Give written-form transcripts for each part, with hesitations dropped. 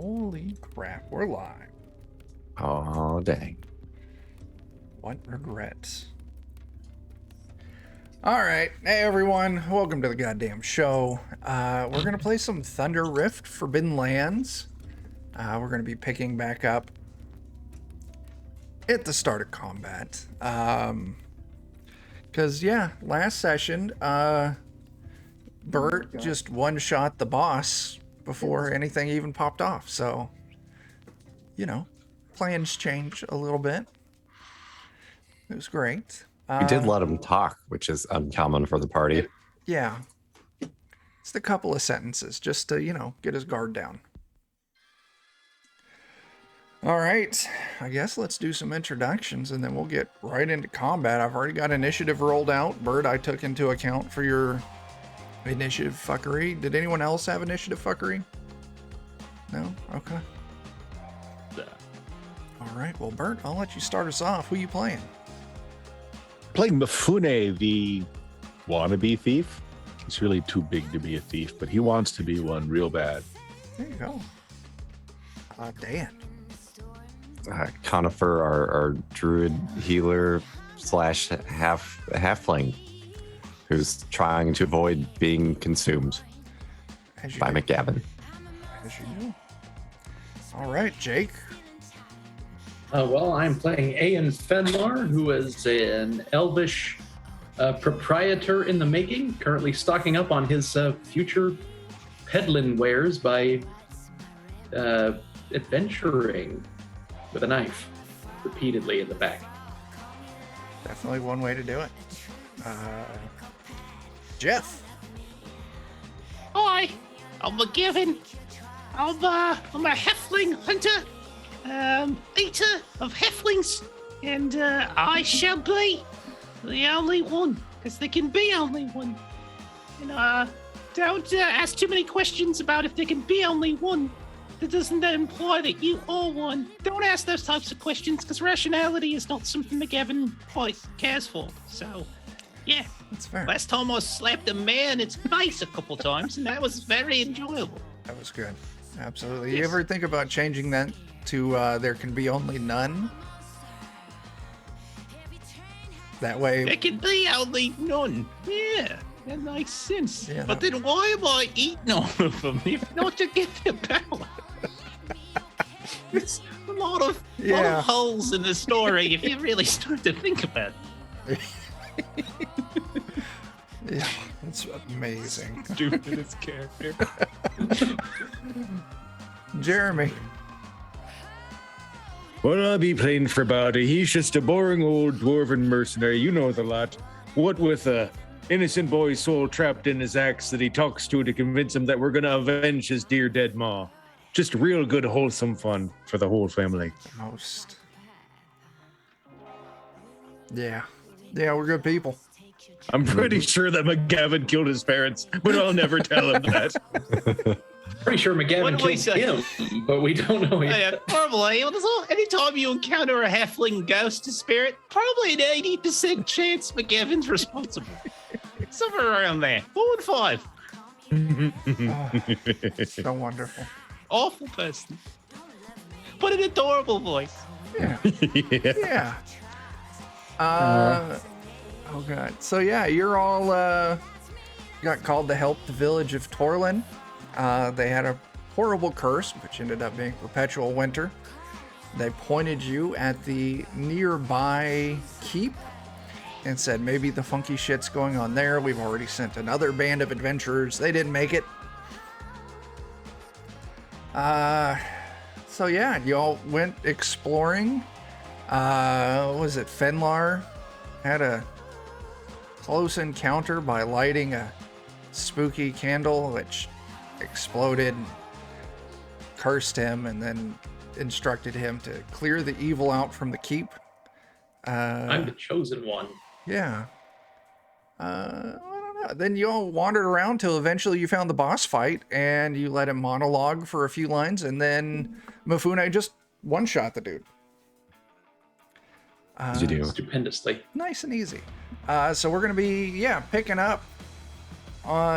Holy crap, we're live. Oh, dang. What regrets? All right, hey everyone, welcome to the goddamn show. We're gonna play some Thunder Rift Forbidden Lands. We're gonna be picking back up at the start of combat. Cause yeah, last session, Bert just one-shot the boss before anything even popped off. So, you know, plans change a little bit. It was great. We did let him talk, which is uncommon for the party. Yeah. Just a couple of sentences just to, get his guard down. All right. I guess let's do some introductions and then we'll get right into combat. I've already got initiative rolled out. Bert, I took into account for your initiative fuckery. Did anyone else have initiative fuckery? No? Okay. Yeah. All right. Well, Bert, I'll let you start us off. Who you playing? Playing Mifune, the wannabe thief. He's really too big to be a thief, but he wants to be one real bad. There you go. Dan. Conifer, our druid healer / halfling, who's trying to avoid being consumed by McGavin. As you do. All right, Jake. Well, I'm playing Ayan Fenlar, who is an elvish proprietor in the making, currently stocking up on his future peddling wares by adventuring with a knife repeatedly in the back. Definitely one way to do it. Jeff. Hi, I'm McGavin. I'm a halfling hunter, eater of halflings, and I shall be the only one, because there can be only one. And don't ask too many questions about if there can be only one. That doesn't imply that you are one. Don't ask those types of questions, because rationality is not something McGavin quite cares for. So, yeah. That's fair. Last time I slapped a man in its face a couple times, and that was very enjoyable. That was good. Absolutely. Yes. You ever think about changing that to there can be only none? That way. There can be only none. Yeah, that makes sense. Yeah, but then why am I eating all of them if not to get their power? There's a lot of holes in the story if you really start to think about it. Yeah, that's amazing. Stupidest character. Jeremy. Well, I'll be playing for Bowdy. He's just a boring old dwarven mercenary. You know the lot. What with a innocent boy's soul trapped in his axe that he talks to convince him that we're going to avenge his dear dead ma. Just real good, wholesome fun for the whole family. Most. Yeah. Yeah, we're good people. I'm pretty sure that McGavin killed his parents, but I'll never tell him that. Pretty sure McGavin killed him, but we don't know yet. Yeah, probably. Anytime you encounter a halfling ghost spirit, probably an 80% chance McGavin's responsible. Somewhere around there. 4 and 5. So wonderful. Awful person. But an adorable voice. Yeah. Yeah. Oh god. So yeah, you're all got called to help the village of Torlin. They had a horrible curse, which ended up being perpetual winter. They pointed you at the nearby keep and said maybe the funky shit's going on there. We've already sent another band of adventurers. They didn't make it. So yeah, y'all went exploring. What was it? Fenlar had a close encounter by lighting a spooky candle, which exploded, cursed him, and then instructed him to clear the evil out from the keep. I'm the chosen one. Yeah. I don't know. Then you all wandered around till eventually you found the boss fight, and you let him monologue for a few lines, and then Mifune just one-shot the dude. Did you do? Stupendously. Nice and easy. So we're going to be, picking up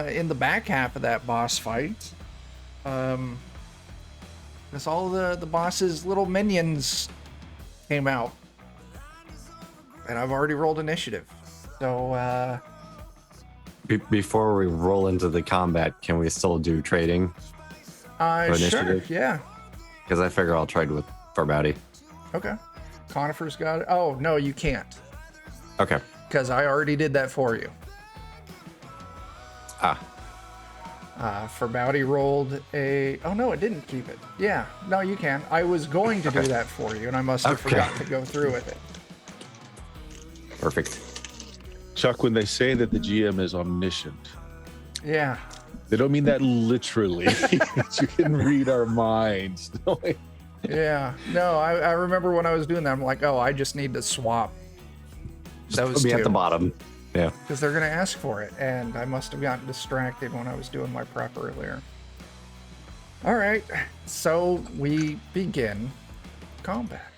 in the back half of that boss fight. Because all the boss's little minions came out. And I've already rolled initiative. So, Before we roll into the combat, can we still do trading? sure, initiative? yeah. Because I figure I'll trade with Farbowdy. Okay. Conifer's got it. Oh, no, you can't. Okay. Because I already did that for you. Farbowdy rolled a... Oh, no, it didn't keep it. Yeah, no, you can. I was going to do that for you, and I must have forgot to go through with it. Perfect. Chuck, when they say that the GM is omniscient, Yeah. they don't mean that literally. You can read our minds. Yeah. No, I remember when I was doing that, I'm like, oh, I just need to swap those Put me two. at the bottom. Yeah. Because they're going to ask for it, and I must have gotten distracted when I was doing my prep earlier. All right, so we begin combat.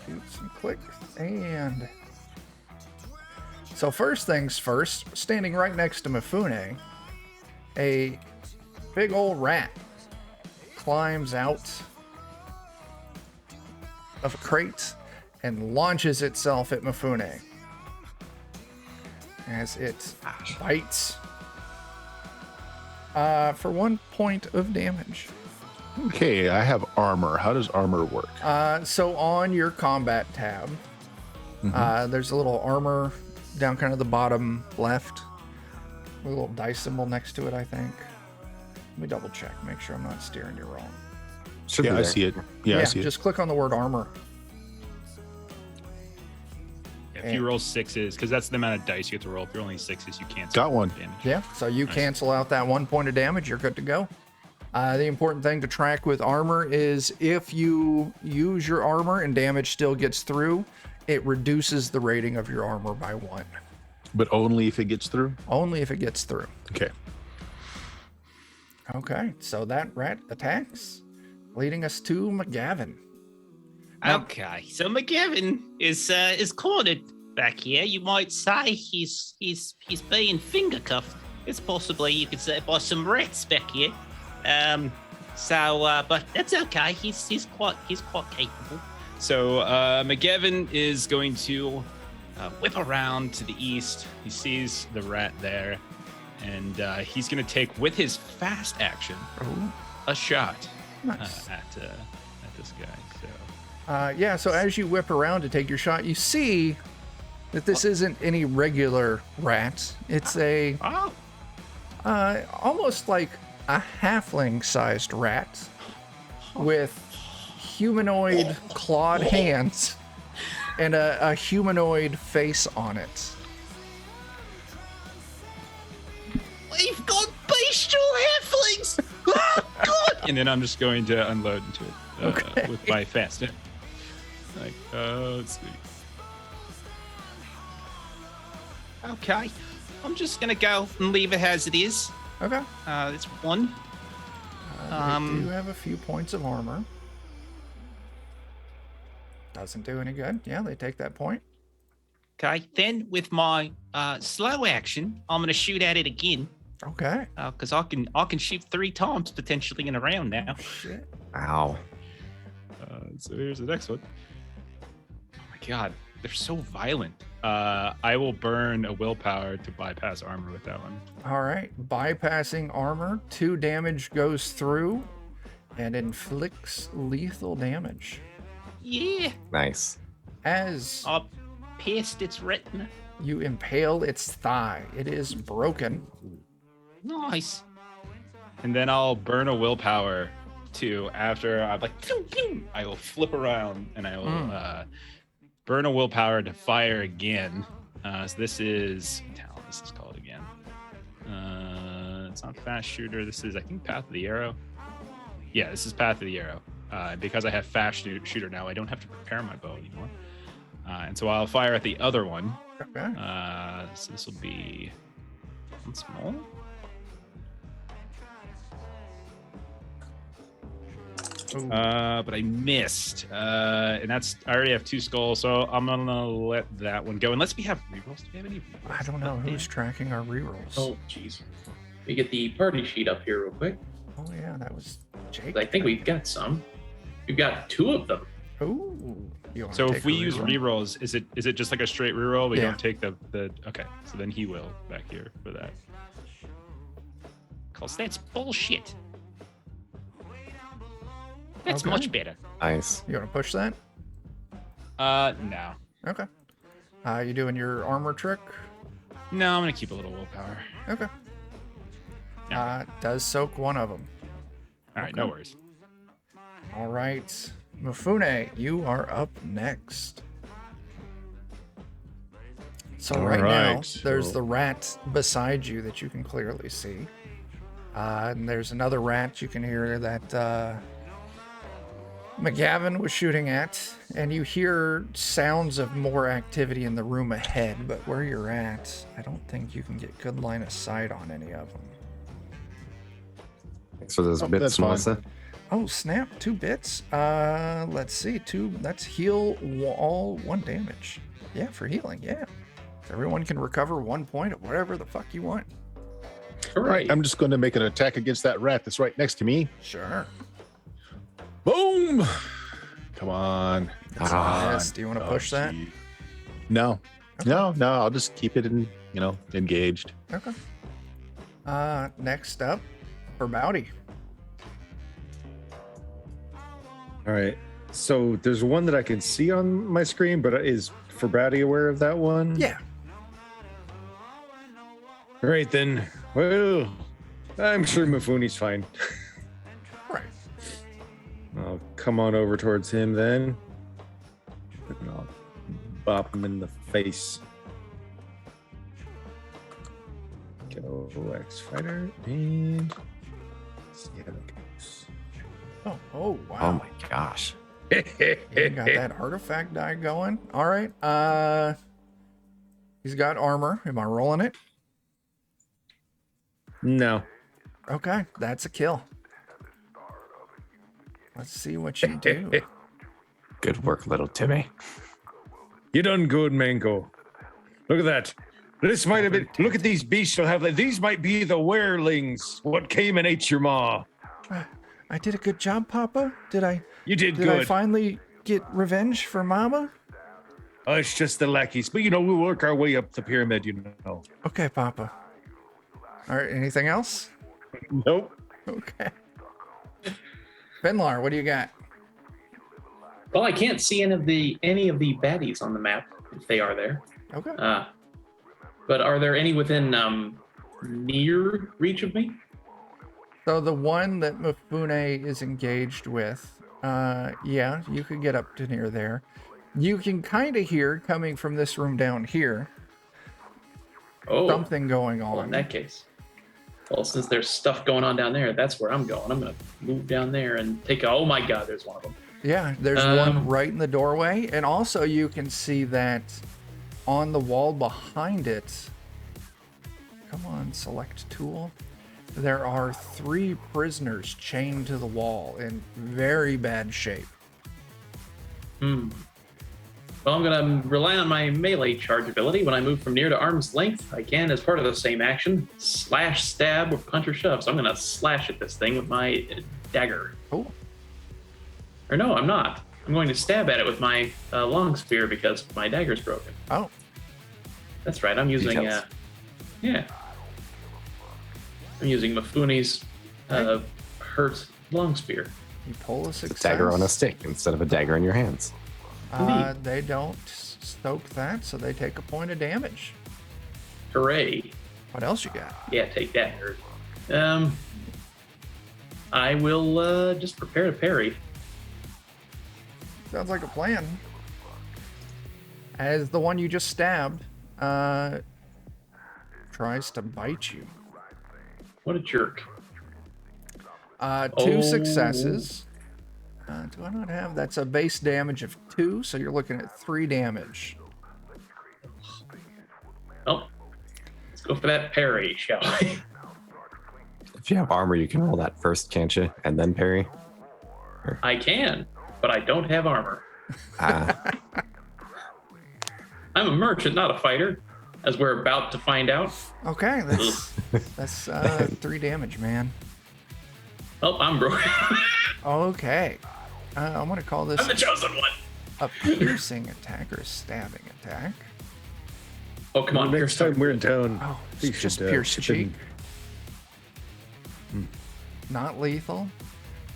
Shoots and clicks, and... So first things first, standing right next to Mifune, a big old rat climbs out of a crate and launches itself at Mifune as it bites for 1 point of damage. Okay, I have armor. How does armor work? So on your combat tab, there's a little armor down kind of the bottom left, with a little dice symbol next to it, I think. Let me double check, make sure I'm not steering you wrong. Should Yeah, be I there. see it. Yeah, I see just click on the word armor. If you roll sixes, because that's the amount of dice you have to roll. If you're only sixes, you can't. Got one. Damage. Yeah, so you cancel out that 1 point of damage, you're good to go. The important thing to track with armor is if you use your armor and damage still gets through, it reduces the rating of your armor by 1. it. But only if it gets through? Only if it gets through. Okay. Okay, so that rat attacks, leading us to McGavin. Okay, so McGavin is cornered back here. You might say he's being finger cuffed. It's possibly, you could say, by some rats back here. But that's okay. He's quite capable. So McGavin is going to whip around to the east. He sees the rat there, and he's going to take, with his fast action, a shot Nice. at this guy. So Yeah, so as you whip around to take your shot, you see that this isn't any regular rat. It's a almost like a halfling-sized rat with humanoid clawed hands and a humanoid face on it. We've got bestial halflings! Oh, God! and then I'm just going to unload into it Okay. with my fast. Like, let's see. Okay, I'm just gonna go and leave it as it is. Okay. It's 1. They do have a few points of armor. Doesn't do any good. Yeah, they take that point. Okay, then with my slow action, I'm gonna shoot at it again. Okay. Because I can shoot 3 times potentially in a round now. Shit. Ow. So here's the next one. Oh my god, they're so violent. I will burn a willpower to bypass armor with that one. All right. Bypassing armor, 2 damage goes through and inflicts lethal damage. Yeah, Nice. As I pierced its retina. you impale its thigh, it is broken. Nice. And then I'll burn a willpower to, after I'm like, pew, pew, I will flip around and I will burn a willpower to fire again. So this is, what the hell this is called again? It's not fast shooter. This is, I think, Path of the Arrow. Yeah, this is Path of the Arrow. Because I have fast shooter now, I don't have to prepare my bow anymore. And so I'll fire at the other one. Okay. So this will be one small. Ooh. But I missed. And that's, I already have 2 skulls, so I'm gonna let that one go. Unless we have rerolls. Do we have any rerolls? I don't know who's tracking our rerolls. Oh, jeez. We get the party sheet up here real quick. Oh yeah, that was Jake. I think we've got some. We've got 2 of them. Ooh. You wanna So take if we a use reroll? rerolls, is it just like a straight reroll? We Yeah. don't take the okay. So then he will back here for that. Cause that's bullshit. That's Okay. much better. Nice. You want to push that? No. Okay. You doing your armor trick? No, I'm gonna keep a little willpower. Okay. Yeah. Does soak one of them. All right, no worries. All right. Mifune, you are up next. So All right now, right, there's so- the rat beside you that you can clearly see. And there's another rat you can hear that McGavin was shooting at. And you hear sounds of more activity in the room ahead. But where you're at, I don't think you can get good line of sight on any of them. Thanks for those Oh, bits, that's fine. Melissa. Oh, snap. 2 bits. Let's see. 2. That's heal all 1 damage. Yeah, for healing. Yeah. Everyone can recover 1 point of whatever the fuck you want. All right, I'm just going to make an attack against that rat that's right next to me. Sure. Boom! Come on. That's Ah, a miss. Do you want to push that? gee. No. No, I'll just keep it in, engaged. Okay. Next up, for Bowdy. All right. So there's one that I can see on my screen, but is Forbati aware of that one? Yeah. All right, then. Well, I'm sure Mifune's fine. Right. I'll come on over towards him then. And I'll bop him in the face. Go X Fighter and see how that goes. Oh Oh wow. my gosh. You got that artifact die going. All right. He's got armor. Am I rolling it? No. Okay, that's a kill. Let's see what you do. Good work, little Timmy. You done good, Mango. Look at that. This might have been. Look at these beasts. You'll have. These might be the werelings. What came and ate your ma? I did a good job, Papa. Did I You did I good. finally get revenge for Mama? Oh, it's just the lackeys. But we'll work our way up the pyramid. Okay, Papa. All right. Anything else? Nope. Okay. Finlar, what do you got? Well, I can't see any of the baddies on the map if they are there. Okay. But are there any within near reach of me? So the one that Mifune is engaged with, yeah, you could get up to near there. You can kind of hear coming from this room down here Oh, something going well, in on. that case. Well, since there's stuff going on down there, that's where I'm going. I'm going to move down there and take oh my God, there's one of them. Yeah, there's one right in the doorway. And also you can see that on the wall behind it, come on, select tool. There are 3 prisoners chained to the wall in very bad shape. Well, I'm going to rely on my melee charge ability. When I move from near to arm's length, I can, as part of the same action, slash, stab, or punch or shove. So I'm going to slash at this thing with my dagger. Cool. Or no, I'm not. I'm going to stab at it with my long spear because my dagger's broken. Oh, That's right. I'm using, Details. yeah. I'm using Mifune's hurt long spear. you pull a success. Dagger on a stick instead of a dagger in your hands. They don't stoke that, so they take a point of damage. Hooray. What else you got? Yeah, take that, nerd. I will just prepare to parry. Sounds like a plan. As the one you just stabbed tries to bite you. What a jerk. 2 successes. Do I not have? That's a base damage of 2, so you're looking at 3 damage. Well, let's go for that parry, shall we? If you have armor, you can roll that first, can't you? And then parry. I can, but I don't have armor. Ah, I'm a merchant, not a fighter, as we're about to find out. Okay, that's 3 damage, man. Oh, I'm broken. Okay. I'm going to call this I'm the chosen one. a piercing attack or a stabbing attack. Oh, come on. Next time we're in town, Oh, we it's just should, pierce chip cheek. in. Not lethal.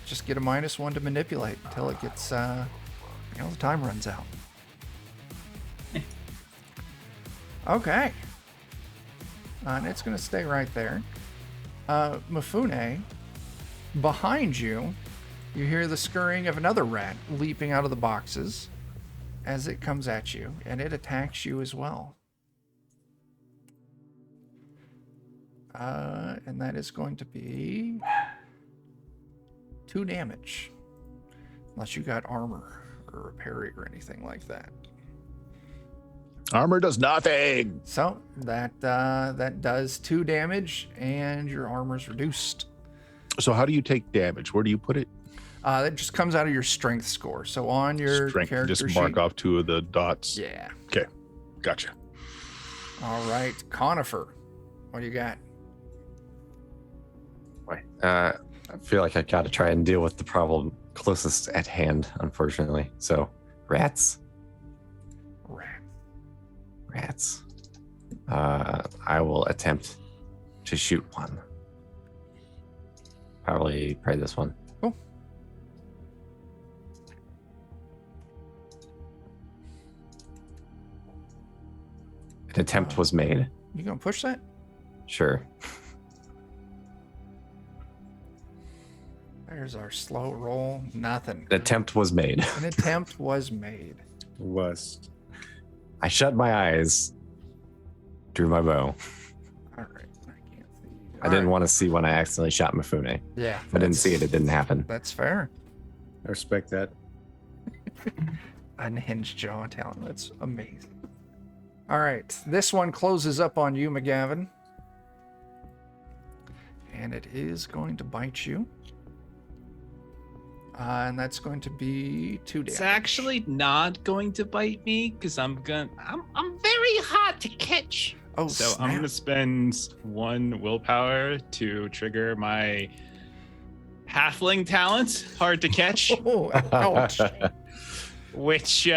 Just get a -1 to manipulate until it gets, the time runs out. Okay. And it's going to stay right there. Mifune, behind you, you hear the scurrying of another rat leaping out of the boxes as it comes at you, and it attacks you as well. And that is going to be 2 damage. Unless you got armor or a parry or anything like that. Armor does nothing. So that does 2 damage, and your armor's reduced. So how do you take damage? Where do you put it? That just comes out of your strength score. So on your Strength. character Just sheet. mark off 2 of the dots. Yeah. Okay. Gotcha. All right, Conifer, what do you got? I feel like I got to try and deal with the problem closest at hand, unfortunately. So, rats. Rats. I will attempt to shoot one. Probably this one. Cool. An attempt was made. You gonna push that? Sure. There's our slow roll. Nothing. An attempt was made. An attempt was made. Was. I shut my eyes, drew my bow. All right. I can't see. I didn't want to see when I accidentally shot Mifune. Yeah. If I didn't see it, it didn't happen. That's fair. I respect that. Unhinged jaw talent. That's amazing. All right. This one closes up on you, McGavin. And it is going to bite you. And that's going to be 2 damage. It's actually not going to bite me because I'm very hard to catch. Oh, So snap. I'm gonna spend 1 willpower to trigger my halfling talent, hard to catch, Oh, ouch. which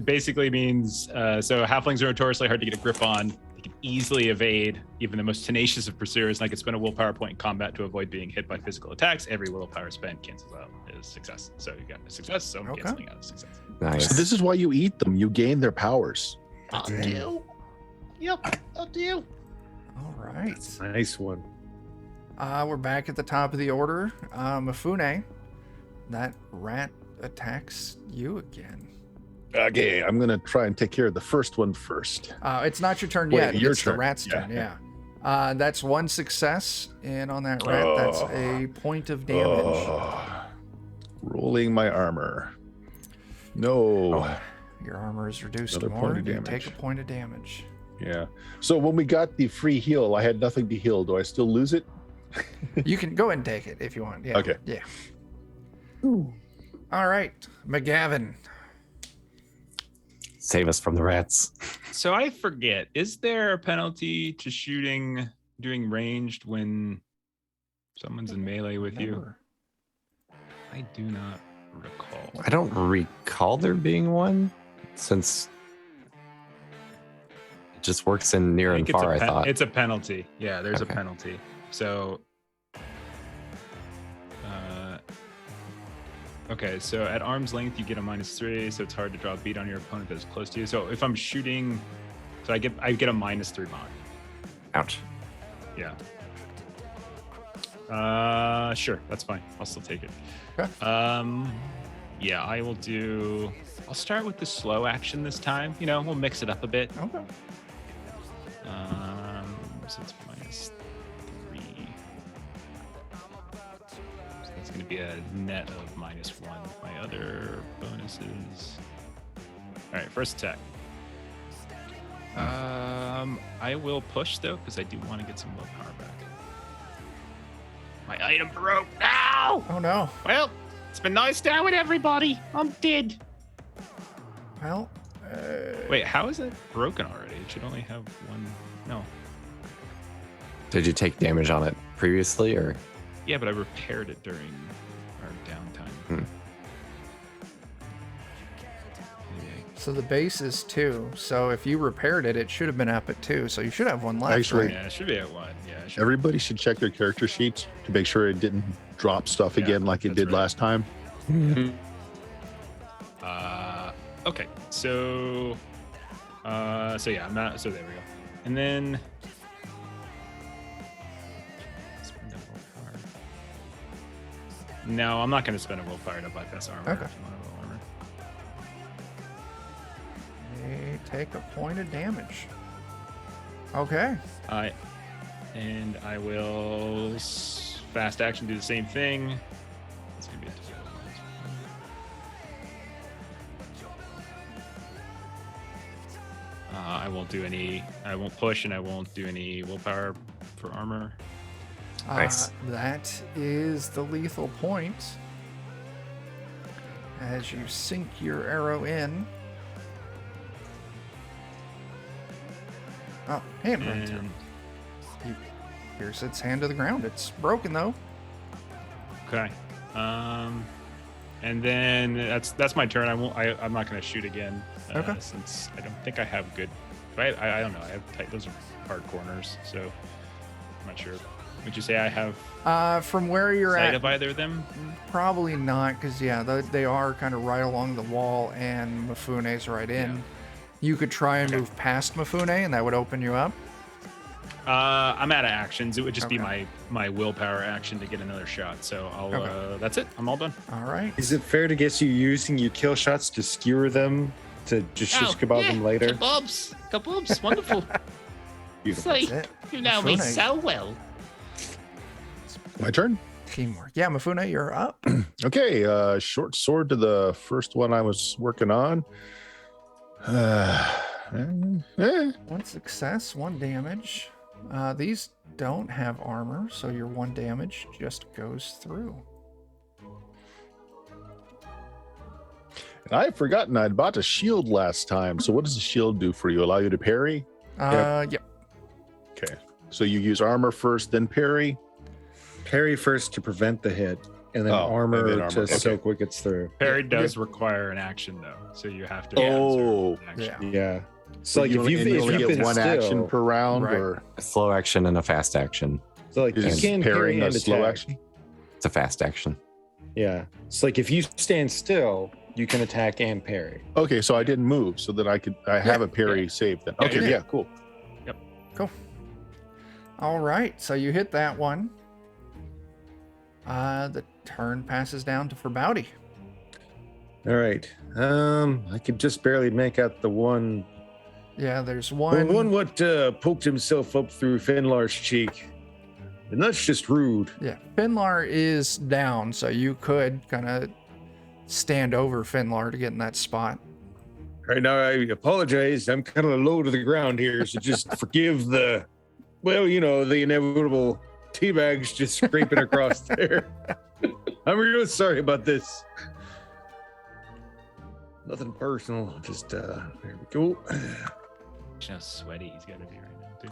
basically means so halflings are notoriously hard to get a grip on. They can easily evade even the most tenacious of pursuers, and I can spend a willpower point in combat to avoid being hit by physical attacks. Every willpower spent cancels out as success. So you got a success, so I'm Okay. canceling out a success. Nice. So this is why you eat them. You gain their powers. I'll do. Yep, I'll do. All right. Nice one. We're back at the top of the order. Mifune, that rat attacks you again. Okay, I'm gonna try and take care of the first one first. It's not your turn Wait, yet. your It's turn. the rat's Yeah. turn, yeah. That's 1 success, and on that rat, that's a point of damage. Oh, rolling my armor. No. Your armor is reduced Another more. point of You damage. take a point of damage. Yeah. So when we got the free heal, I had nothing to heal. Do I still lose it? You can go ahead and take it if you want. Yeah. Okay. Yeah. All right, McGavin. Save us from the rats. So I forget, is there a penalty to doing ranged when someone's in melee with you? Never. I do not recall. I don't recall there being one, since it just works in near and far, I thought. It's a penalty. Yeah, there's Okay. a penalty. So, okay, so at arm's length, you get a -3, so it's hard to draw a beat on your opponent that's close to you. So if I'm shooting, so I get a -3 mod. Ouch. Yeah. Sure, that's fine. I'll still take it. Okay. Yeah, I'll start with the slow action this time. You know, we'll mix it up a bit. Okay. So it's -3. So that's going to be a net of -1. My other bonuses. All right, first attack. I will push though because I do want to get some willpower back. My item broke. Ow! Oh no. Well, it's been nice down with everybody. I'm dead. Well. Wait, how is it broken already? It should only have 1. No. Did you take damage on it previously, or? Yeah, but I repaired it during our downtime. So the base is 2. So if you repaired it, it should have been up at 2. So you should have 1 left. Actually, right? Yeah, it should be at 1. Yeah, it should Everybody should check their character sheets to make sure it didn't drop stuff Yeah, again like it that's did right. last time. Okay, so yeah, I'm not. So there we go. And then spend a willpower. No, I'm not going to spend a willpower to bypass armor. Okay. If you want to roll armor. They take a point of damage. Okay. And I will fast action do the same thing. It's gonna be a I won't do any. I won't push, and I won't do any willpower for armor. Nice. That is the lethal point. As you sink your arrow in. Oh, hand runs through. And You pierce its hand to the ground. It's broken though. okay. And then that's my turn. I'm not gonna shoot again. Okay. Since I don't think I have good. I don't know. I have tight. Those are hard corners, so I'm not sure. Would you say I have From where you're sight at, of either of them? probably not, because yeah, they are kind of right along the wall, and Mifune's right in. Yeah. You could try and move past Mifune, and that would open you up. I'm out of actions. It would just be Okay. my willpower action to get another shot. So I'll. Okay. That's it. I'm all done. All right. Is it fair to guess you using your kill shots to skewer them to just shish kebab them later? Kebabs, wonderful. Beautiful. Say, That's it. you know me Mifune. so well. My turn. Teamwork. Yeah, Mifune, you're up. Okay, short sword to the first one I was working on. 1 success, 1 damage. These don't have armor, so your 1 damage just goes through. And I've forgotten I'd bought a shield last time. So what does the shield do for you? Allow you to parry? Yep. Okay. So you use armor first, then parry. Parry first to prevent the hit, and then Oh, armor, and then armor. to Okay. soak what gets through. Parry does require an action though, so you have to. Oh, answer an action. Yeah. Yeah. So like if and you've you only get been one still, action per round, Right. or A slow action and a fast action. so like you is can parrying parry a and slow attack. action? It's a fast action. Yeah. It's like if you stand still, you can attack and parry. Okay, so I didn't move, so that I have a parry saved then. Yeah, Okay, yeah. yeah, cool. Cool. All right, so you hit that one. The turn passes down to Forbowdy. All right. I could just barely make out the one. Yeah, there's The one. one what poked himself up through Finlar's cheek. And that's just rude. Yeah, Finlar is down, so you could kind of stand over Finlar to get in that spot. Right now, I apologize. I'm kind of low to the ground here, so just forgive the, well, you know, the inevitable tea bags just scraping across there. I'm real sorry about this. Nothing personal. Just there we go. You know, sweaty. He's got to be right now too.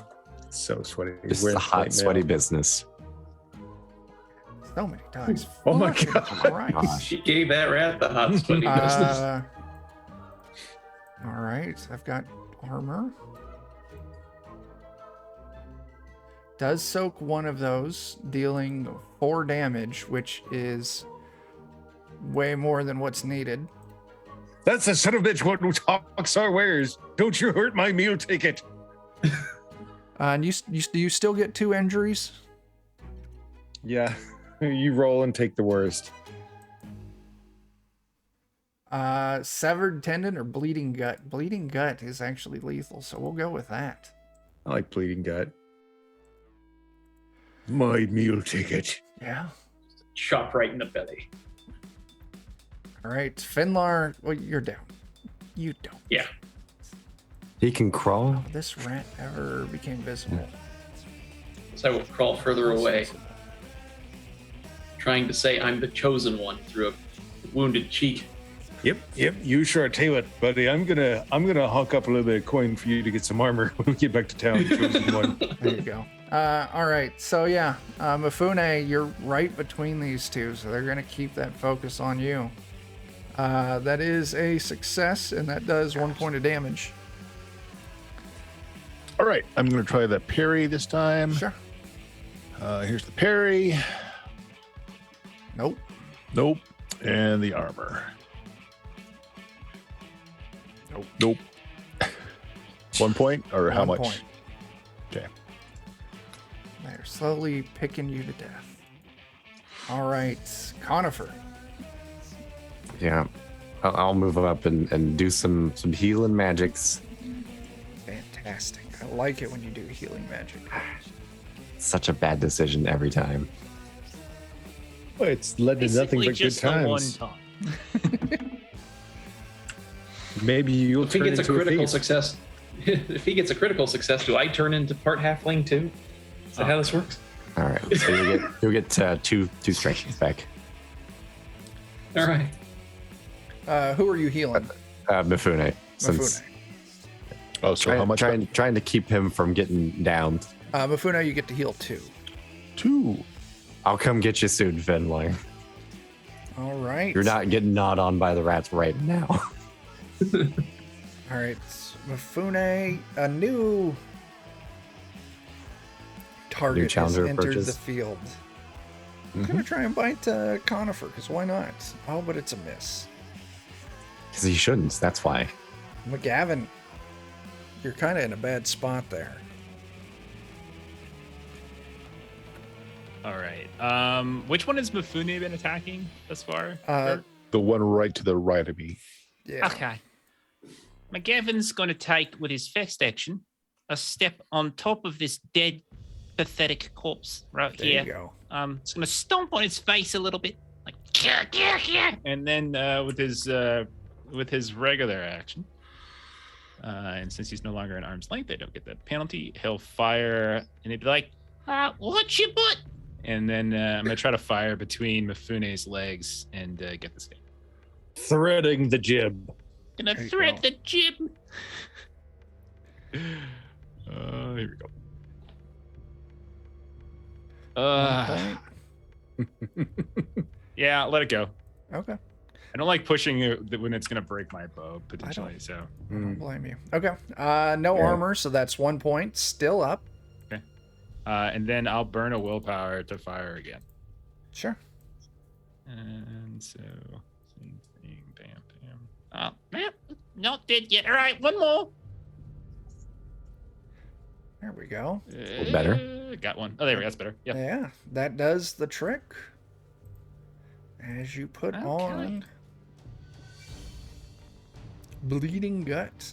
So sweaty. This is Wearing a hot, plate sweaty mail. business. So many times. Oh my Fucking God. Christ. Gosh. She gave that rat the hot sweaty business. All right, I've got armor. Does soak one of those, dealing 4 damage, which is way more than what's needed. That's a son of a bitch what talks our wares. Don't you hurt my meal ticket. And you still get 2 injuries. Yeah. You roll and take the worst. Severed tendon or bleeding gut. Bleeding gut is actually lethal, so we'll go with that. I like bleeding gut. My meal ticket. Yeah. Shot right in the belly. All right, Finlar. Well, you're down. You don't. Yeah. He can crawl. How this rat ever became visible. So I will crawl further away, trying to say I'm the chosen one through a wounded cheek. Yep. You sure. Tell you what, buddy. I'm gonna hawk up a little bit of coin for you to get some armor when we get back to town. Chosen one. There you go. All right. So yeah, Mifune, you're right between these two, so they're gonna keep that focus on you. That is a success, and that does 1 point of damage. All right, I'm going to try the parry this time. Sure. Here's the parry. Nope. Nope. And the armor. Nope. 1 point, or how 1 much? point. Okay. They're slowly picking you to death. All right, Conifer. Yeah. I'll move up and do some healing magics. Fantastic. I like it when you do healing magic. Such a bad decision every time. Well, it's led to nothing Basically but good just the one times. time. Maybe you'll If he turn gets a into critical thief. success, if he gets a critical success, do I turn into part halfling too? Is that how this works? All right. So you'll get two strength back. All right. Who are you healing? Mifune. Since Mifune. Oh, so how much? trying to keep him from getting downed. Mifune, you get to heal 2. 2. I'll come get you soon, Fenway. All right. You're not getting gnawed on by the rats right now. All right, Mifune, a new target has challenger entered approaches. the field. I'm gonna try and bite Conifer, because why not? Oh, but it's a miss. Because he shouldn't. That's why. McGavin, you're kind of in a bad spot there. All right. Which one has Mifune been attacking thus far? The one right to the right of me. Yeah. Okay. McGavin's going to take, with his first action, a step on top of this dead, pathetic corpse right There here. you go. It's going to stomp on its face a little bit, like, yeah. And then with his regular action, and since he's no longer an arm's length, I don't get that penalty. He'll fire, and he'd be like, Watch your butt. and then I'm gonna try to fire between Mifune's legs and get this guy. Threading the jib. Gonna There you thread go. the jib. Here we go. Point. Yeah, let it go. Okay. I don't like pushing it when it's gonna break my bow potentially. So I don't blame you. Okay. No armor, so that's 1 point. Still up. and then I'll burn a willpower to fire again. Sure. And so same thing. Bam, bam. Not dead yet. All right, one more. There we go. Better. Got one. Oh, there we go. That's better. Yeah. Yeah, that does the trick. As you put Okay. on bleeding gut.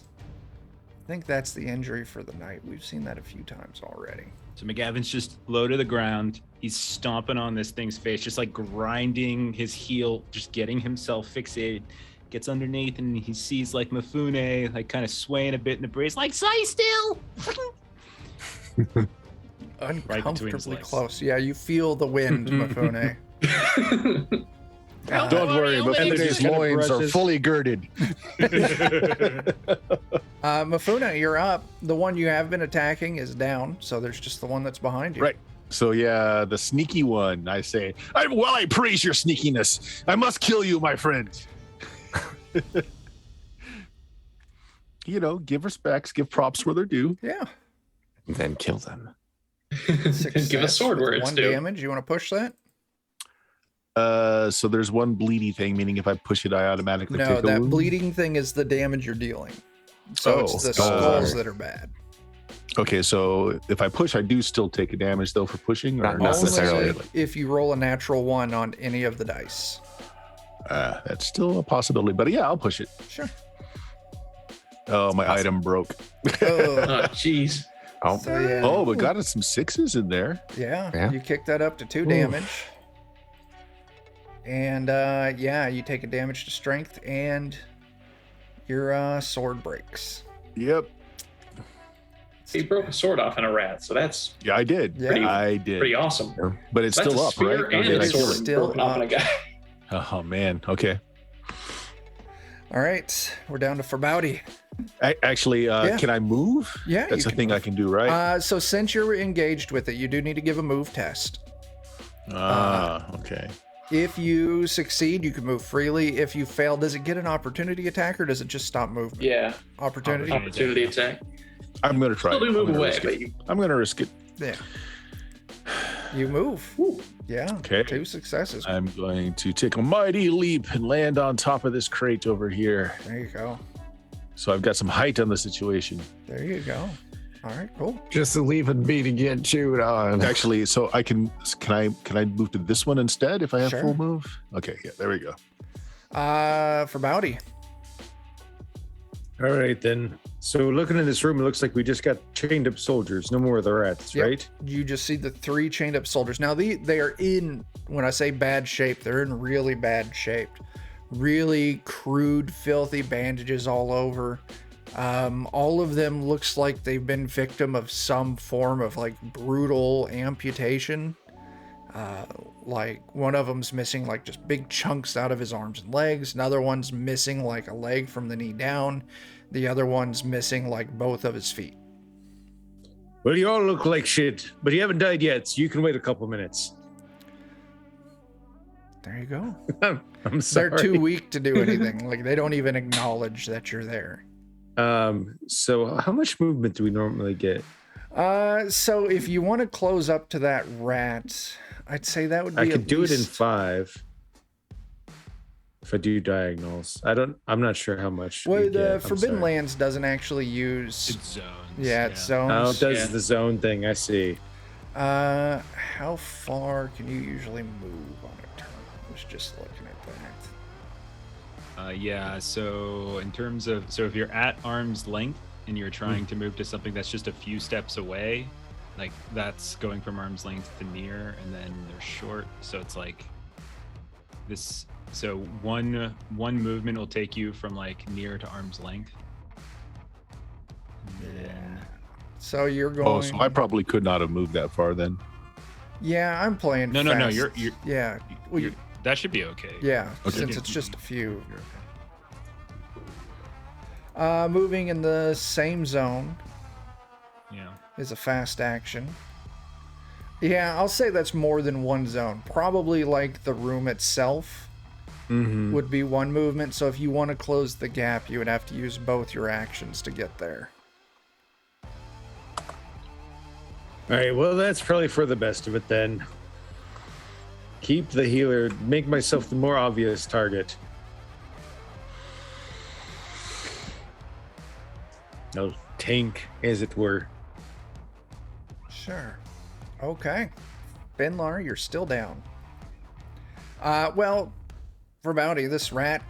I think that's the injury for the night. We've seen that a few times already. So McGavin's just low to the ground. He's stomping on this thing's face, just like grinding his heel, just getting himself fixated. Gets underneath and he sees like Mifune, like kind of swaying a bit in the breeze, like stay still. Uncomfortably legs. close. Yeah, you feel the wind, Mifune. Don't worry, I'll make Mifune's it. loins are Brushes. fully girded. Mifune, you're up. The one you have been attacking is down, so there's just the one that's behind you. Right. So yeah, the sneaky one, I say, I praise your sneakiness. I must kill you, my friend. You know, give respects, give props where they're due. Yeah. Then kill them. Success Give a sword with where it's 1 due. damage. You want to push that? So there's one bleedy thing, meaning if I push it, I automatically No, take a that wound. bleeding thing is the damage you're dealing. So Oh, it's the skulls. skulls that are bad. Okay, so if I push, I do still take a damage though for pushing, or Not not necessarily. Only if you roll a natural 1 on any of the dice. That's still a possibility, but yeah, I'll push it. Sure. Oh, my item broke. Oh, Oh, jeez. Oh, so yeah. Oh, but got some 6s in there. Yeah, Yeah. you kick that up to 2 damage. And yeah, you take a damage to strength and your sword breaks. Yep. He broke a sword off in a rat, so that's Yeah, I did. Yeah. I did. pretty awesome. But it's That's still a up, spear right? and Or did a I kill sword it? Still broken off in a up. guy. Oh man. Okay. All right, we're down to Forbouty. Actually, can I move? Yeah, That's you a can thing I can do, right? So since you're engaged with it, you do need to give a move test. Okay. If you succeed, you can move freely. If you fail, does it get an opportunity attack or does it just stop movement? Yeah. Opportunity? Opportunity attack. I'm going to try Still it. do I'm move gonna away, risk but it. you. I'm going to risk it. Yeah. You move. Yeah. Okay. 2 successes. I'm going to take a mighty leap and land on top of this crate over here. There you go. So I've got some height on the situation. There you go. All right, cool. Just leaving me to get chewed on. Actually, so can I move to this one instead if I have Sure. full move? Okay, yeah, there we go. Forbouty. All right, then. So looking in this room, it looks like we just got chained up soldiers. No more of the rats, Yep. right? You just see the 3 chained up soldiers. Now they are in, when I say bad shape, they're in really bad shape. Really crude, filthy bandages all over. All of them looks like they've been victim of some form of like brutal amputation. Like one of them's missing like just big chunks out of his arms and legs. Another one's missing like a leg from the knee down. The other one's missing like both of his feet. Well, you all look like shit, but you haven't died yet, so you can wait a couple minutes. There you go. I'm sorry. They're too weak to do anything. Like they don't even acknowledge that you're there. So how much movement do we normally get? So if you want to close up to that rat, I'd say that would be I could at do it in least- 5. If I do diagonals, I'm not sure how much. Well, we the get. I'm Forbidden sorry. Lands doesn't actually use. It's zones. Yeah, it's Oh, zones. it does Yeah. the zone thing. I see. How far can you usually move on a turn? I was just looking at that. Yeah, so in terms of, so if you're at arm's length and you're trying to move to something that's just a few steps away, like that's going from arm's length to near, and then they're short. So it's like this. So one movement will take you from like near to arm's length. And then, So you're going. Oh, so I probably could not have moved that far then. Yeah, I'm playing. No, fast. you're Yeah. Well, you're, that should be okay. yeah. Okay. Since it's just a few. Moving in the same zone Yeah. is a fast action. Yeah, I'll say that's more than one zone. Probably like the room itself would be one movement. So if you want to close the gap, you would have to use both your actions to get there. All right. Well, that's probably for the best of it then. Keep the healer. Make myself the more obvious target. No tank, as it were. Sure. Okay. Benlar, you're still down. Well, for Bounty, this rat,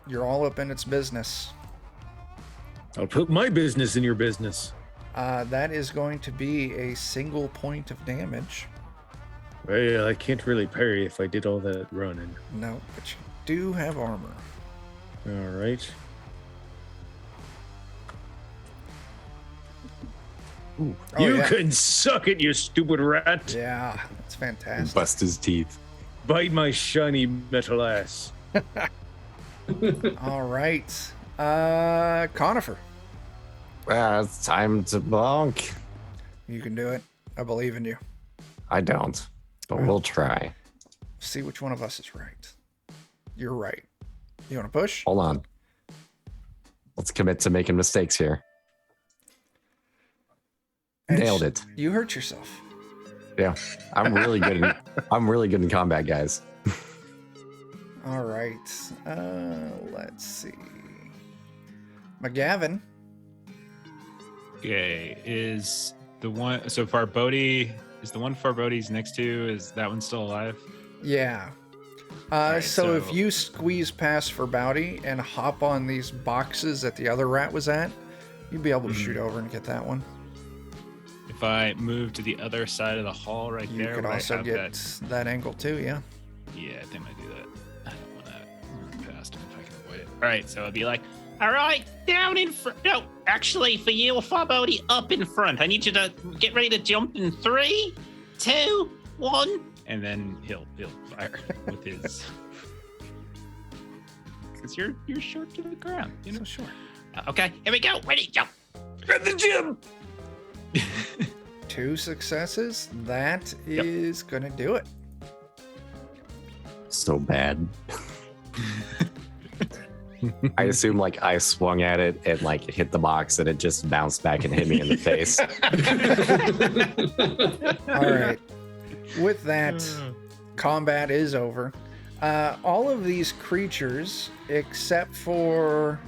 you're all up in its business. I'll put my business in your business. That is going to be a single point of damage. Well, I can't really parry if I did all that running. No, but you do have armor. All right. Oh, You yeah. can suck it, you stupid rat. Yeah, that's fantastic. Bust his teeth. Bite my shiny metal ass. All right. Conifer, It's time to bonk. you can do it. I believe in you. I don't, but we'll try. See which one of us is right. You're right. You want to push? Hold on. Let's commit to making mistakes here. Nailed it. You hurt yourself. Yeah, I'm really good. I'm really good in combat, guys. All right. Let's see. McGavin. Okay, is the one, so Farbodi, is the one Farbodi's next to, is that one still alive? Yeah. right, so if so- you squeeze past for Bounty and hop on these boxes that the other rat was at, you'd be able to shoot over and get that one. If I move to the other side of the hall right You there, could would I also have get that? that angle too, yeah. Yeah, I think I might do that. I don't want to run past him if I can avoid it. All right, so it'd be like, all right, down in front. No, actually, for you, Farbodi, up in front. I need you to get ready to jump in 3, 2, 1, and then he'll fire with his. because you're short to the ground. You know. So short. Okay, here we go. Ready, jump. At the gym. 2 successes. That is gonna do it. So bad. I assume like I swung at it and like it hit the box and it just bounced back and hit me in the face. All right. With that, combat is over. All of these creatures, except for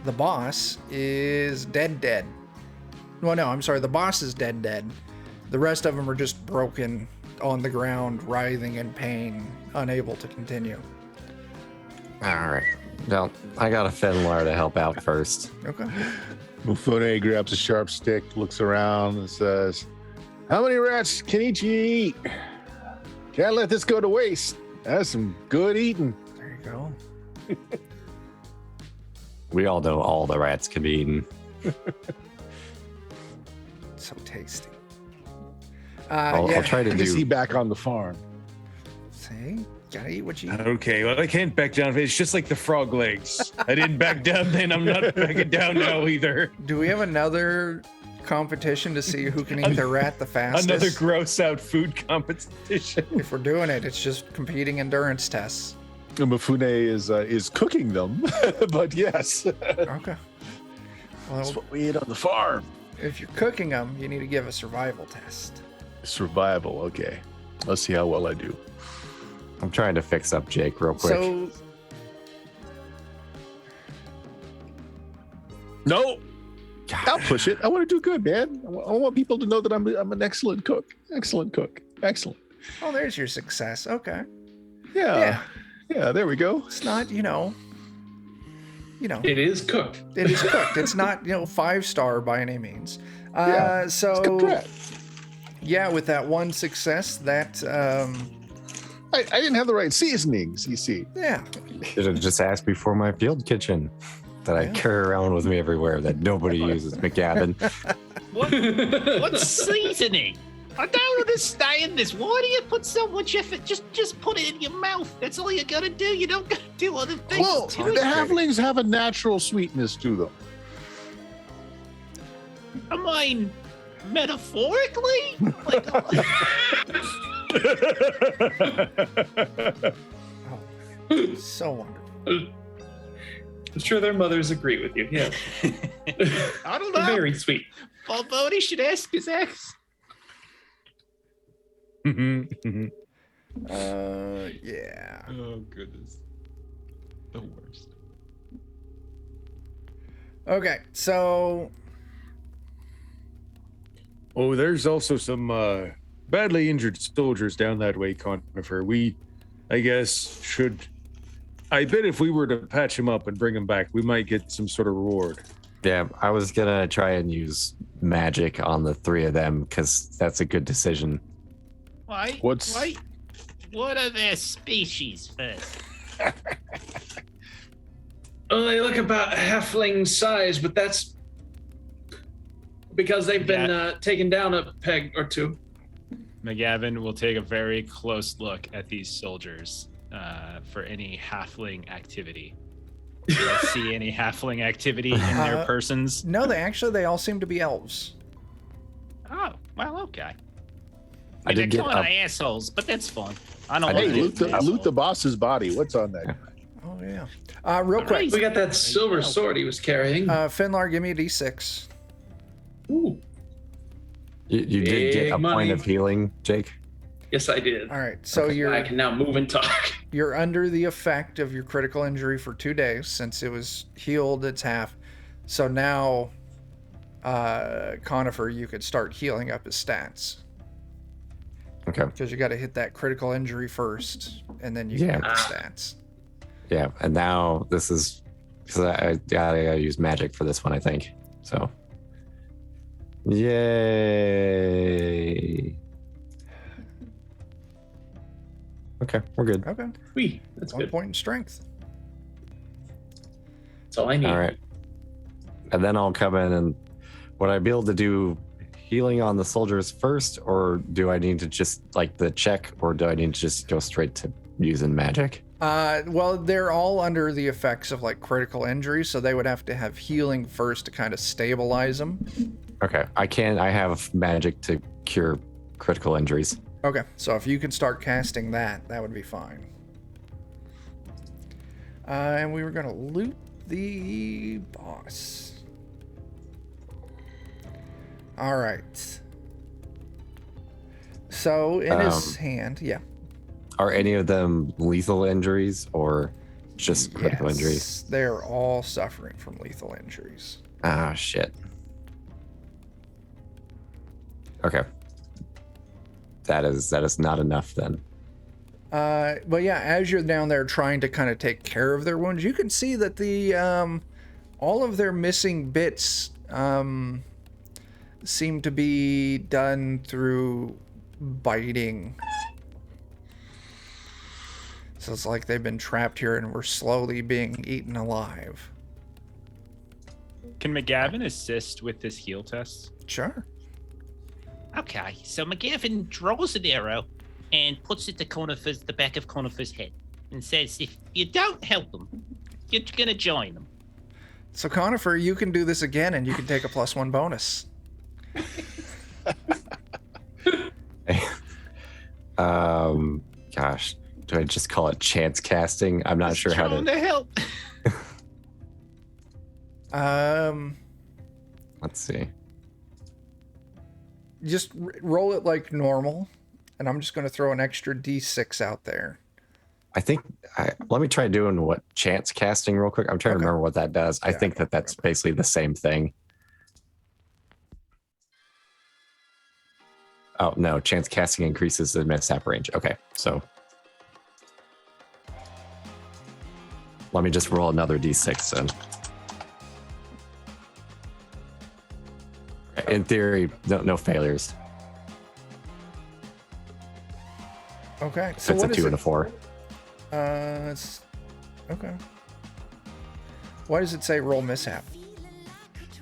the boss, is dead. Well, no, I'm sorry. The boss is dead. The rest of them are just broken on the ground, writhing in pain, unable to continue. All right. Well, I got a Fenlar to help out first. Okay. Mufune grabs a sharp stick, looks around, and says, "How many rats can each you eat? Can't let this go to waste. That's some good eating." There you go. We all know all the rats can be eaten. So tasty. I'll try to I guess he do. back on the farm. See? Gotta eat what you eat. Okay, well, I can't back down. It's just like the frog legs. I didn't back down then. I'm not backing down now either. Do we have another competition to see who can eat the rat the fastest? Another gross out food competition. If we're doing it, it's just competing endurance tests. Mufune is cooking them, but yes, Okay. that's Well, what we eat on the farm. if you're cooking them, you need to give a survival test. Survival. Okay, let's see how well I do. I'm trying to fix up Jake real quick. So, No, I'll push it. I want to do good, man. I want people to know that I'm an excellent cook. Excellent cook. Excellent. oh, there's your success. Okay. Yeah. Yeah. There we go. It's not, It is cooked. it is cooked. It's not, 5-star by any means. Yeah, It's cooked So, rat. yeah, with that one success, that, I didn't have the right seasonings. You see. yeah. Should have just asked before my field kitchen that I Yeah. carry around with me everywhere that nobody uses, McGavin. What's seasoning? I don't understand this. Why do you put so much effort? Just put it in your mouth. That's all you gotta do. You don't gotta do other things. Well, to the it. halflings have a natural sweetness to them. I mean, metaphorically? Like, Oh, so wonderful. I'm sure their mothers agree with you. Yeah, I don't know. very sweet. Balboni should ask his ex. Yeah. Oh goodness, the worst. Okay, so Oh, there's also some badly injured soldiers down that way, Conifer. We, I guess, I bet if we were to patch them up and bring them back, we might get some sort of reward. Yeah, I was gonna try and use magic on the 3 of them because that's a good decision. Why? What's- Why? What are their species first? Oh, they look about halfling size, but that's because they've been taken down a peg or two. McGavin will take a very close look at these soldiers for any halfling activity. Do you see any halfling activity in their persons? no, they all seem to be elves. Oh, well, okay. I did they're get kind of up. assholes, but that's fine. I don't Hey, want to loot the boss's body. What's on that? Oh yeah. Real quick, We got that silver sword he was carrying. Finlar, give me a d6. Ooh, You did get Big a money. point of healing, Jake. yes, I did. All right, so I can now move and talk. you're under the effect of your critical injury for 2 days since it was healed. It's half. So now, Conifer, you could start healing up his stats Okay. because you got to hit that critical injury first, and then you can Yeah. get the stats. Yeah, and now this is because I gotta use magic for this one, I think. So, yay! Okay, we're good. Okay, Whee, that's 1 good. point in strength. That's all I need. All right, and then I'll come in and would I be able to do healing on the soldiers first, or do I need to just like the check, or do I need to just go straight to using magic? Well, they're all under the effects of like critical injury, so they would have to have healing first to kind of stabilize them. Okay, I have magic to cure critical injuries. Okay, so if you could start casting that, that would be fine. And we were gonna loot the boss. All right. So in his hand, yeah. Are any of them lethal injuries or just critical injuries? They're all suffering from lethal injuries. Ah, shit. Okay. That is not enough then. But yeah, as you're down there trying to kind of take care of their wounds, you can see that the all of their missing bits seem to be done through biting. So it's like they've been trapped here and we're slowly being eaten alive. Can McGavin assist with this heal test? Sure. Okay, so McGavin draws an arrow and puts it to the back of Conifer's head and says, if you don't help them, you're gonna join them. So Conifer, you can do this again and you can take a +1 bonus. Gosh, do I just call it chance casting? I'm not sure how to help. Let's see. Just roll it like normal, and I'm just going to throw an extra D6 out there. I think let me try doing what chance casting real quick. I'm trying to remember what that does. I think that's basically the same thing. Oh no, chance casting increases the mishap range. Okay, so let me just roll another D6 then. In theory, no failures. Okay, so It's what a is 2 it? and a 4. It's okay. Why does it say roll mishap?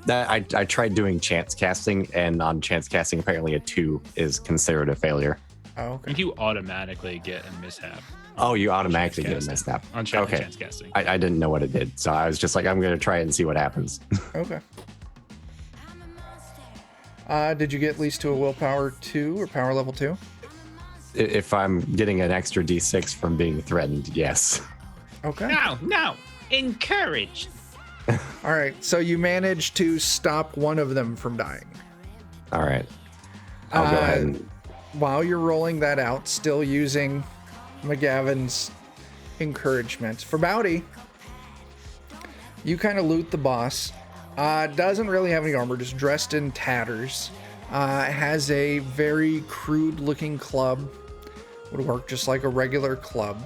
That I tried doing chance casting, and on chance casting, apparently a 2 is considered a failure. Oh, I okay. think you automatically get a mishap. Oh, you automatically Chance get a casting. mishap. On chance casting. I didn't know what it did, so I was just like, I'm going to try it and see what happens. Okay. Did you get at least to a willpower 2 or power level 2? If I'm getting an extra D6 from being threatened, yes. Okay. No, encouraged. All right, so you managed to stop one of them from dying. All right. I'll go ahead and... While you're rolling that out, still using McGavin's encouragement. For Bowdy, you kind of loot the boss. Doesn't really have any armor, just dressed in tatters. Has a very crude looking club. Would work just like a regular club.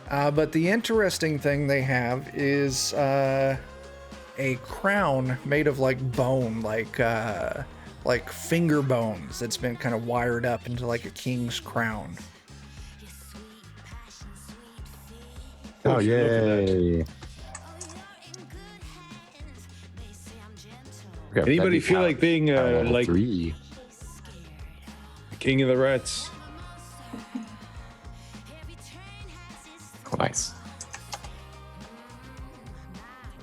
But the interesting thing they have is a crown made of like bone, like finger bones that's been kind of wired up into like a king's crown. Oh, yay. Okay, Anybody feel like being like 3. king of the rats? Nice.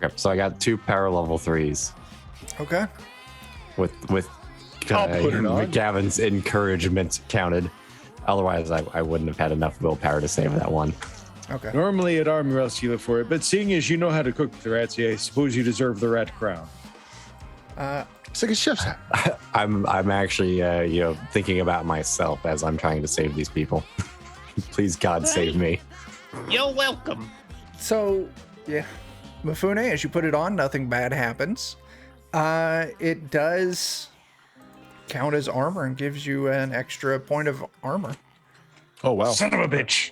Okay, so I got 2 power level 3s Okay. with I'll put it on. McGavin's encouragement counted. Otherwise, I wouldn't have had enough willpower to save that one. Okay. Normally at arm wrestle you look for it, but seeing as you know how to cook the rats, I suppose you deserve the rat crown. It's like a chef's hat. I'm actually thinking about myself as I'm trying to save these people. Please God save me. You're welcome. So, yeah. Mifune, as you put it on, nothing bad happens. It does count as armor and gives you an extra point of armor. Oh, wow. Son of a bitch!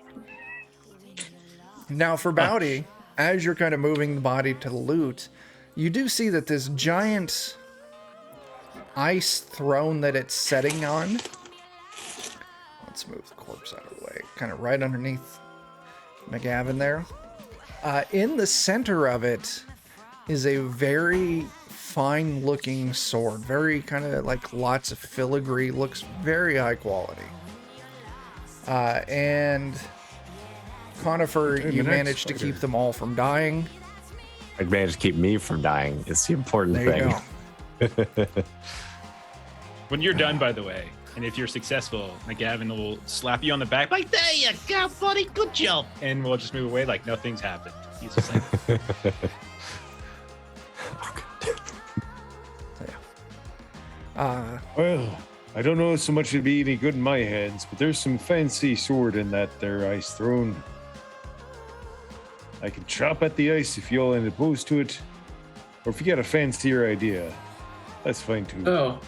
Now, for Bowdy, as you're kind of moving the body to the loot, you do see that this giant ice throne that it's setting on. Let's move the corpse out of the way. Kind of right underneath McGavin there. In the center of it is a very fine looking sword. Very kind of like lots of filigree. Looks very high quality. And Conifer, And you the next managed to fighter. keep them all from dying. I managed to keep me from dying. It's the important There you thing. go. When you're done, by the way, and if you're successful, Gavin will slap you on the back, like, There you go, buddy. Good job. and we'll just move away like nothing's happened. He's just like, Well, I don't know so much it'd be any good in my hands, but there's some fancy sword in that there ice throne. I can chop at the ice if y'all ain't opposed to it, or if you got a fancier idea, that's fine too. Oh,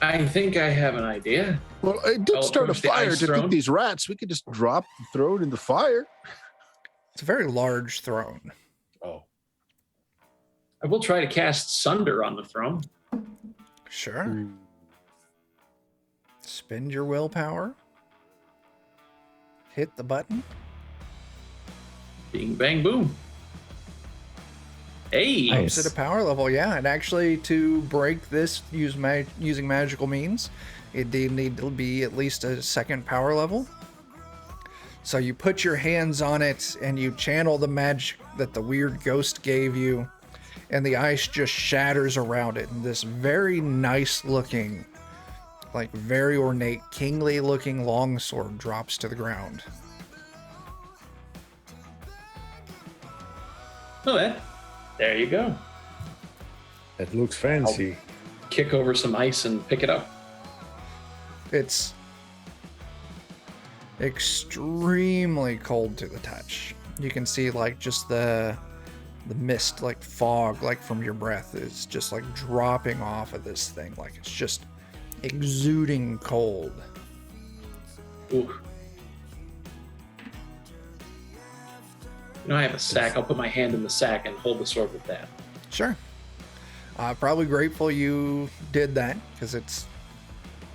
I think I have an idea. Well, I did I'll start a approach the fire ice to throne. cook these rats. We could just drop and throw it in the fire. It's a very large throne. Oh. I will try to cast Sunder on the throne. Sure. Spend your willpower. Hit the button. Bing, bang, boom. Hey, Nice. Ups at a power level, yeah. And actually, to break this using magical means, it did need to be at least a second power level. So you put your hands on it and you channel the magic that the weird ghost gave you, and the ice just shatters around it. And this very nice looking, like very ornate, kingly looking longsword drops to the ground. oh, there you go. That looks fancy. Kick over some ice and pick it up. It's extremely cold to the touch. You can see like just the mist, like fog, like from your breath is just like dropping off of this thing. Like it's just exuding cold. Ooh. I have a sack. I'll put my hand in the sack and hold the sword with that. Sure. Probably grateful you did that because it's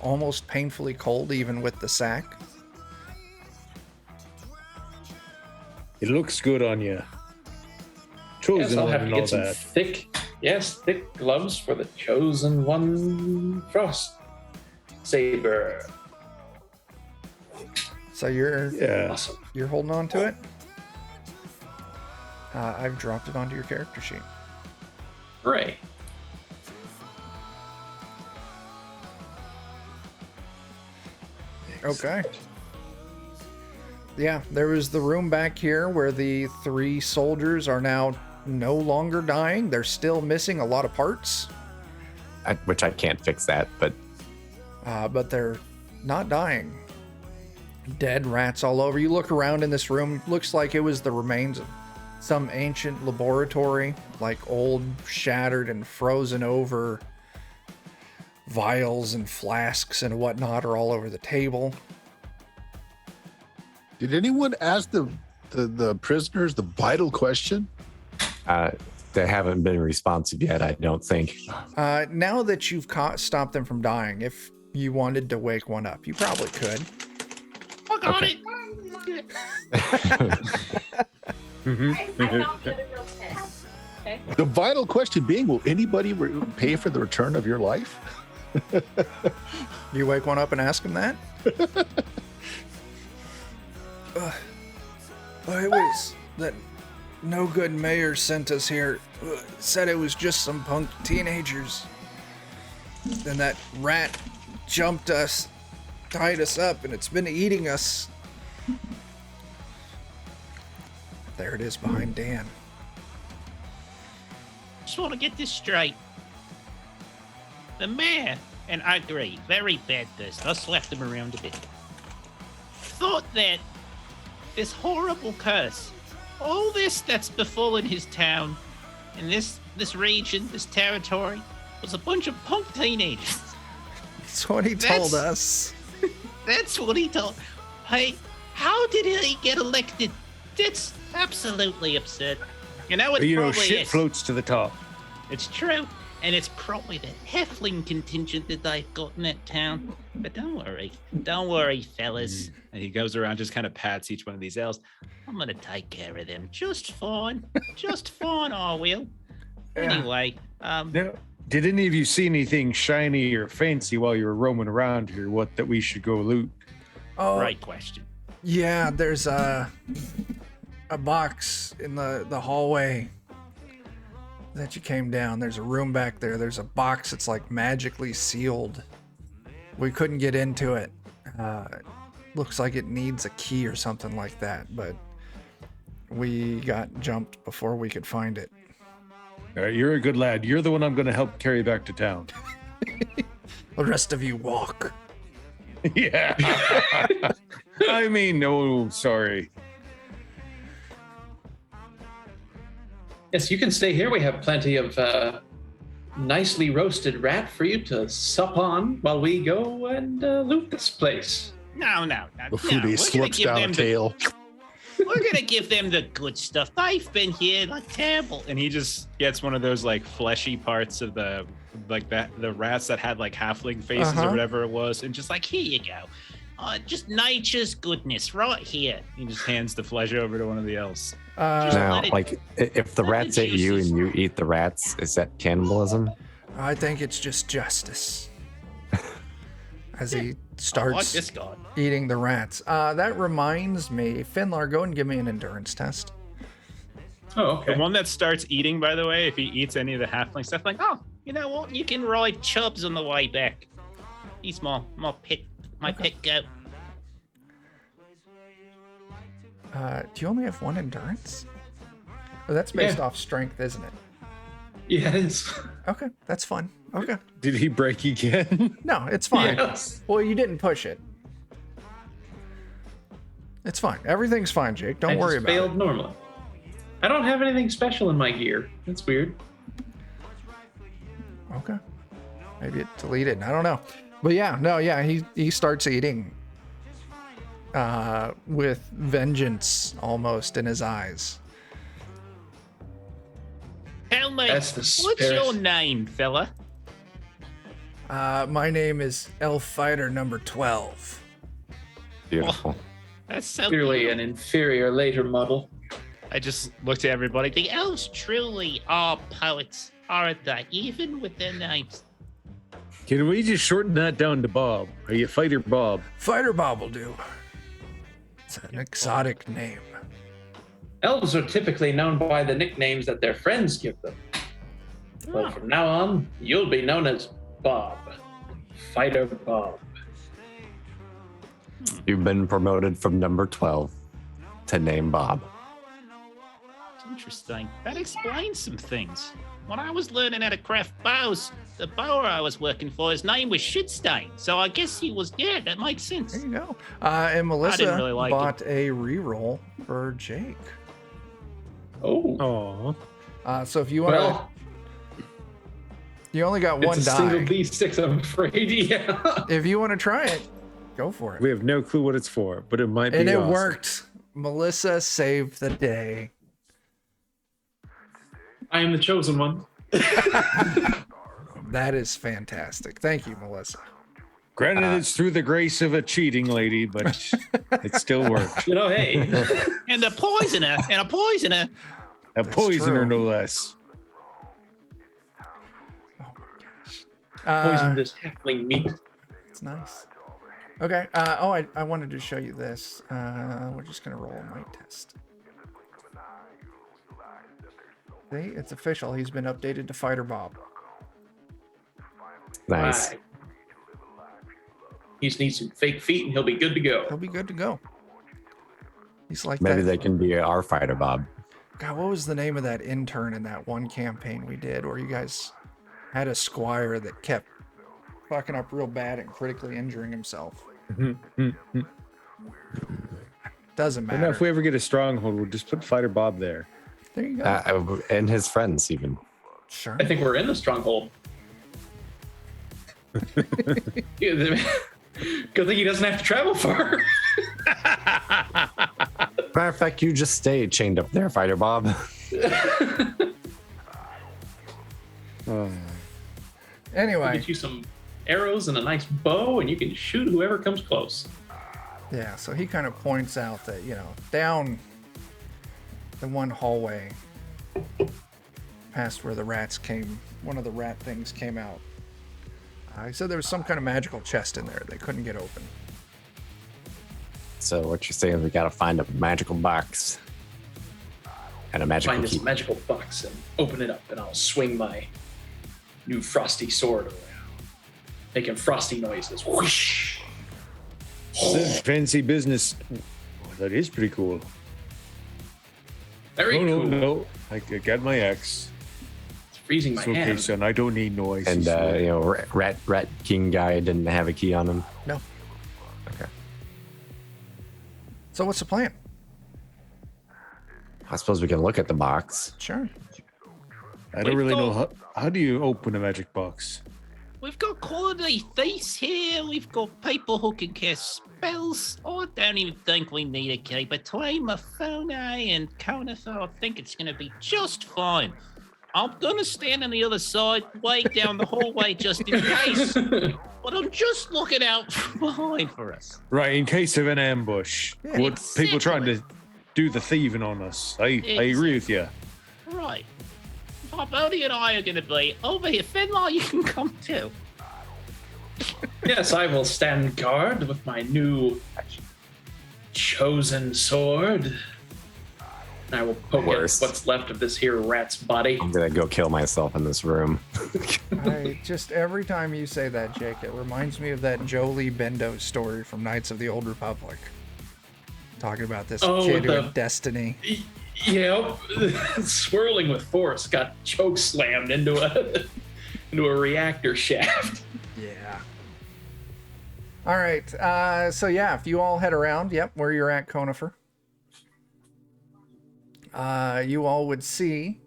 almost painfully cold even with the sack. It looks good on you. Chosen Yes, I'll one have to and all get some that. thick gloves for the chosen one frost saber. So you're Yeah. Awesome. you're holding on to it. I've dropped it onto your character sheet. Hooray. Okay. Yeah, there was the room back here where the 3 soldiers are now no longer dying. They're still missing a lot of parts, Which I can't fix that, but but they're not dying. Dead rats all over. You look around in this room, looks like it was the remains of some ancient laboratory, like old, shattered, and frozen over vials and flasks and whatnot are all over the table. Did anyone ask the prisoners the vital question? they haven't been responsive yet, I don't think. Now that you've stopped them from dying, if you wanted to wake one up, you probably could. I got Okay. it. Okay. The vital question being, will anybody pay for the return of your life? You wake one up and ask him that? It was that no good mayor sent us here. Said it was just some punk teenagers. Then that rat jumped us, tied us up, and it's been eating us. There it is behind Dan. Just want to get this straight. The mayor, and I agree, very bad person. I slapped him around a bit. Thought that this horrible curse, all this that's befallen his town, and this region, this territory, was a bunch of punk teenagers. That's what he told That's- us. That's what he told. Hey, how did he get elected? That's absolutely absurd. You know, it You know, probably shit is. floats to the top. It's true, and it's probably the halfling contingent that they've got in that town. But don't worry, fellas. And he goes around, just kind of pats each one of these elves. I'm gonna take care of them just fine. Just fine, I will. Anyway, Now, did any of you see anything shiny or fancy while you were roaming around here? What that we should go loot? Oh, great question. Yeah, there's a box in the hallway that you came down. There's a room back there. There's a box that's like magically sealed. We couldn't get into it. Looks like it needs a key or something like that, but we got jumped before we could find it. All right, you're a good lad. You're the one I'm going to help carry back to town. The rest of you walk. Yeah. I mean, no, sorry. Yes, you can stay here. We have plenty of nicely roasted rat for you to sup on while we go and loot this place. No. Before We're he gonna slips give down a them tail. We're gonna give them the good stuff. I've been here like terrible. And he just gets one of those like fleshy parts of the rats that had like halfling faces or whatever it was, and just like, here you go. Just nature's goodness right here. He just hands the flesh over to one of the elves. Now, like, if the rats ate you and you eat the rats, is that cannibalism? I think it's just justice. As he I like starts this god. eating the rats. That reminds me, Finlar, go and give me an endurance test. Oh, okay. The one that starts eating, by the way, if he eats any of the halfling stuff, like, oh, you know what? You can ride Chubbs on the way back. He's my pet goat. Do you only have one endurance? Oh, that's based off strength, isn't it? Yeah, it is. Okay, that's fine. Okay. Did he break again? No, it's fine. Yes. Well, you didn't push it. It's fine. Everything's fine, Jake. Don't worry about failed it. normally. I don't have anything special in my gear. That's weird. Okay. Maybe it deleted. I don't know. But yeah, he starts eating with vengeance almost in his eyes. Tell me, That's the what's spirit. your name, fella? My name is Elf Fighter number 12. Beautiful. That's so Clearly cute. an inferior later model. I just looked at everybody. The elves truly are poets, aren't they? Even with their names. Can we just shorten that down to Bob? Are you Fighter Bob? Fighter Bob will do. It's an exotic name. Elves are typically known by the nicknames that their friends give them. Well, from now on, you'll be known as Bob. Fighter Bob. You've been promoted from number 12 to name Bob. Interesting. That explains some things. When I was learning how to craft bows, the bower I was working for, his name was Shitstain. So I guess he was, that makes sense. There you go. And Melissa really like bought a reroll for Jake. Oh. Oh, So if you want to, Well, you only got one it's a single die. D6, I'm afraid. Yeah. If you want to try it, go for it. we have no clue what it's for, but it might be. And it awesome. worked. Melissa saved the day. I am the chosen one. That is fantastic. Thank you, Melissa. Granted, it's through the grace of a cheating lady, but it still worked. You know, hey. And a poisoner. A poisoner, true. no less. Poison this halfling meat. It's nice. Okay. I wanted to show you this. We're just gonna roll a might test. See, it's official. He's been updated to Fighter Bob. Nice. Right. He just needs some fake feet and he'll be good to He'll go. be good to go. He's like Maybe that. they can be our Fighter Bob. God, what was the name of that intern in that one campaign we did where you guys had a squire that kept fucking up real bad and critically injuring himself? Doesn't And matter. if we ever get a stronghold, we'll just put Fighter Bob there. There you go. And his friends, even. Sure. I think we're in the stronghold. Good thing he doesn't have to travel far. Matter of fact, you just stay chained up there, Fighter Bob. Anyway, Get you some arrows and a nice bow, and you can shoot whoever comes close. yeah, so he kind of points out that, down the one hallway past where the rats came, one of the rat things came out. He said there was some kind of magical chest in there they couldn't get open. So what you're saying is we gotta find a magical box and a magical Find key. this magical box and open it up, and I'll swing my new frosty sword around, making frosty noises. Whoosh! This is fancy business. Oh, that is pretty cool. Very cool. No. I got my axe. It's freezing my It's okay, hand. son. I don't need no ice. And Rat King guy didn't have a key on him. No. Okay. So what's the plan? I suppose we can look at the box. Sure. I don't really know how do you open a magic box. We've got quality thieves here. We've got people who can cast spells. I don't even think we need a key. Between Mafone and Conifer, I think it's going to be just fine. I'm going to stand on the other side, way down the hallway just in case. But I'm just looking out behind for us. Right, in case of an ambush. Yeah. What people trying to do the thieving on us. I agree with you. Right. Barboni and I are going to be over here. Fenmar, you can come too. Yes, I will stand guard with my new chosen sword. And I will poke at Worst. what's left of this here rat's body. I'm gonna go kill myself in this room. Just every time you say that, Jake, it reminds me of that Jolie Bendo story from Knights of the Old Republic. Talking about this kid who had destiny. Yep, swirling with force, got choke slammed into a reactor shaft. Yeah. All right. So yeah, if you all head around, yep, where you're at, Conifer. You all would see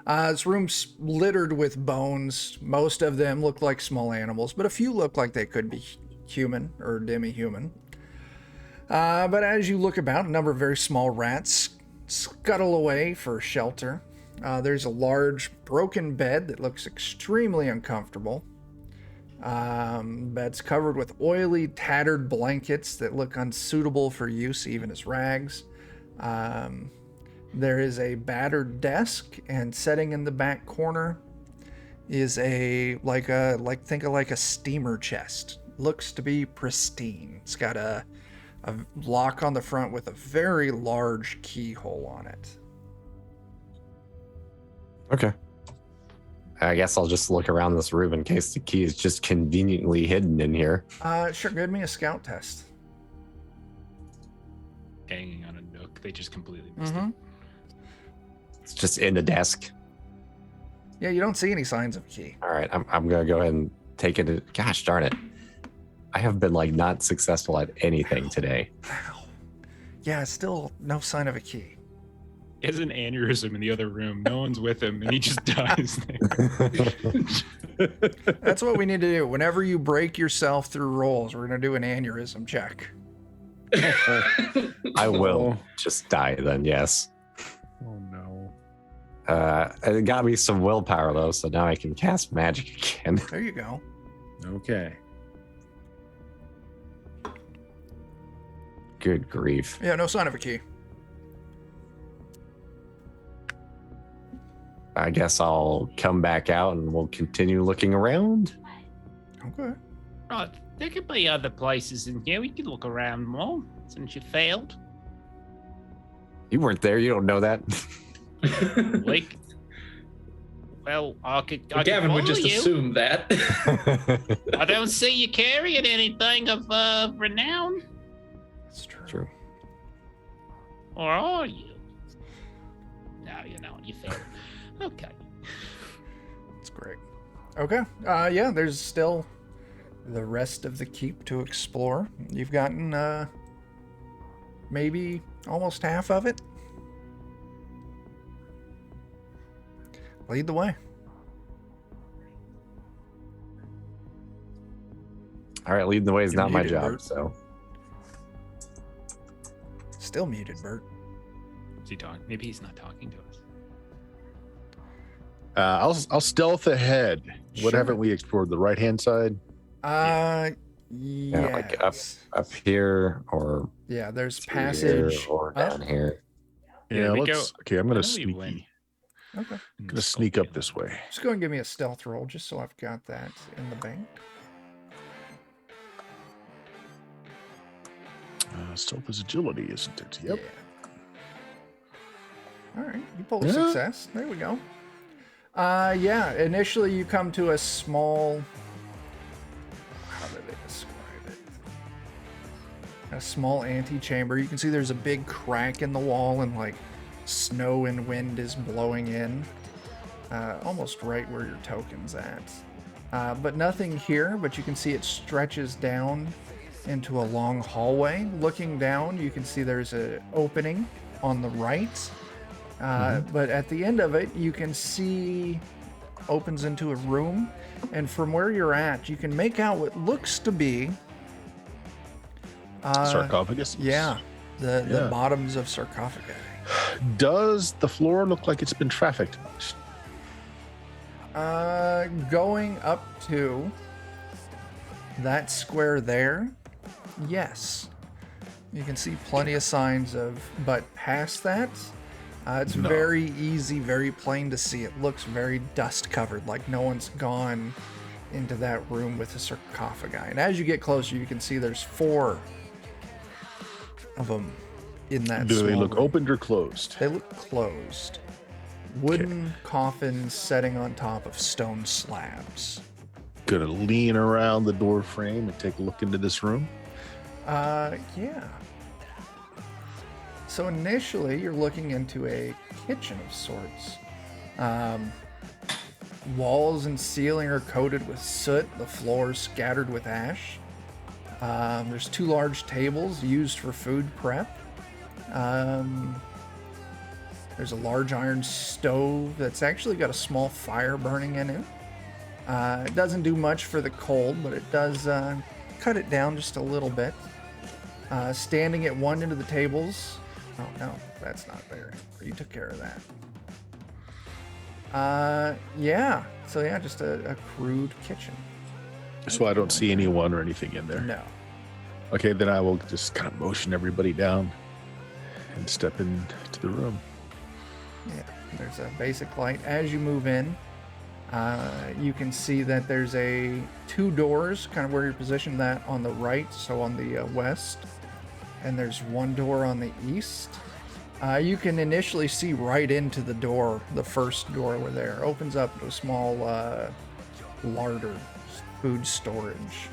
this room's littered with bones. Most of them look like small animals, but a few look like they could be human or demi-human. But as you look about, a number of very small rats scuttle away for shelter. There's a large broken bed that looks extremely uncomfortable. Bed's covered with oily, tattered blankets that look unsuitable for use even as rags. There is a battered desk, and sitting in the back corner is think of like a steamer chest. Looks to be pristine. It's got a lock on the front with a very large keyhole on it. Okay. I guess I'll just look around this room in case the key is just conveniently hidden in here. Sure, give me a scout test. Hanging on a nook. They just completely missed it. It's just in the desk. Yeah, you don't see any signs of a key. All right, I'm gonna go ahead and take it. Gosh darn it. I have been not successful at anything today. Wow. Yeah, still no sign of a key. He has an aneurysm in the other room. No one's with him, and he just dies there. That's what we need to do. Whenever you break yourself through rolls, we're going to do an aneurysm check. I will just die then, yes. Oh no. It got me some willpower though, so now I can cast magic again. There you go. Okay. Good grief. Yeah, no sign of a key. I guess I'll come back out and we'll continue looking around. Okay. Right, there could be other places in here. We could look around more since you failed. You weren't there, you don't know that. Like, well, I could Gavin would follow just you. assume that. I don't see you carrying anything of renown. That's true. True. Or are you? No, you're not. You failed. Okay. That's great. Okay. Yeah, there's still the rest of the keep to explore. You've gotten maybe almost half of it. Lead the way. All right, leading the way is You're not my muted, job, Bert. so. Still muted, Bert. Is he talking? Maybe he's not talking to us. I'll stealth ahead. What Sure. haven't we explored? The right hand side? Yeah. like up here or Yeah, there's through passage. here or up. down here. Yeah, we let's. Okay, I'm I gonna know you win. sneak. Okay. Gonna sneak up this way. Just go and give me a stealth roll just so I've got that in the bank. Stealth is agility, isn't it? Yep. Yeah. All right, you pulled a Yeah. success. There we go. Yeah, initially you come to a small... How do they describe it? A small antechamber. You can see there's a big crack in the wall and like snow and wind is blowing in. Almost right where your token's at. But nothing here, but you can see it stretches down into a long hallway. Looking down, you can see there's an opening on the right. But at the end of it, you can see opens into a room. And from where you're at, you can make out what looks to be... Sarcophagus? Yeah, the Yeah. bottoms of sarcophagi. Does the floor look like it's been trafficked much? Going up to that square there, yes. You can see plenty of signs of, but past that, it's No. very easy, very plain to see. It looks very dust covered, like no one's gone into that room with a sarcophagi. And as you get closer, you can see there's 4 of them in that Do they small look room. opened or closed? They look closed. Wooden coffins setting on top of stone slabs. Gonna lean around the door frame and take a look into this room. Yeah. So initially, you're looking into a kitchen of sorts. Walls and ceiling are coated with soot. The floor is scattered with ash. There's 2 large tables used for food prep. There's a large iron stove that's actually got a small fire burning in it. It doesn't do much for the cold, but it does cut it down just a little bit. Standing at one end of the tables. Oh no, that's not there. You took care of that. Yeah. So yeah, just a crude kitchen. So I don't see anyone or anything in there. No. Okay, then I will just kind of motion everybody down and step into the room. Yeah, there's a basic light. As you move in, you can see that there's 2 doors, kind of where you're positioned, that on the right, so on the west, and there's 1 door on the east. You can initially see right into the door, the first door over there. Opens up to a small larder, food storage.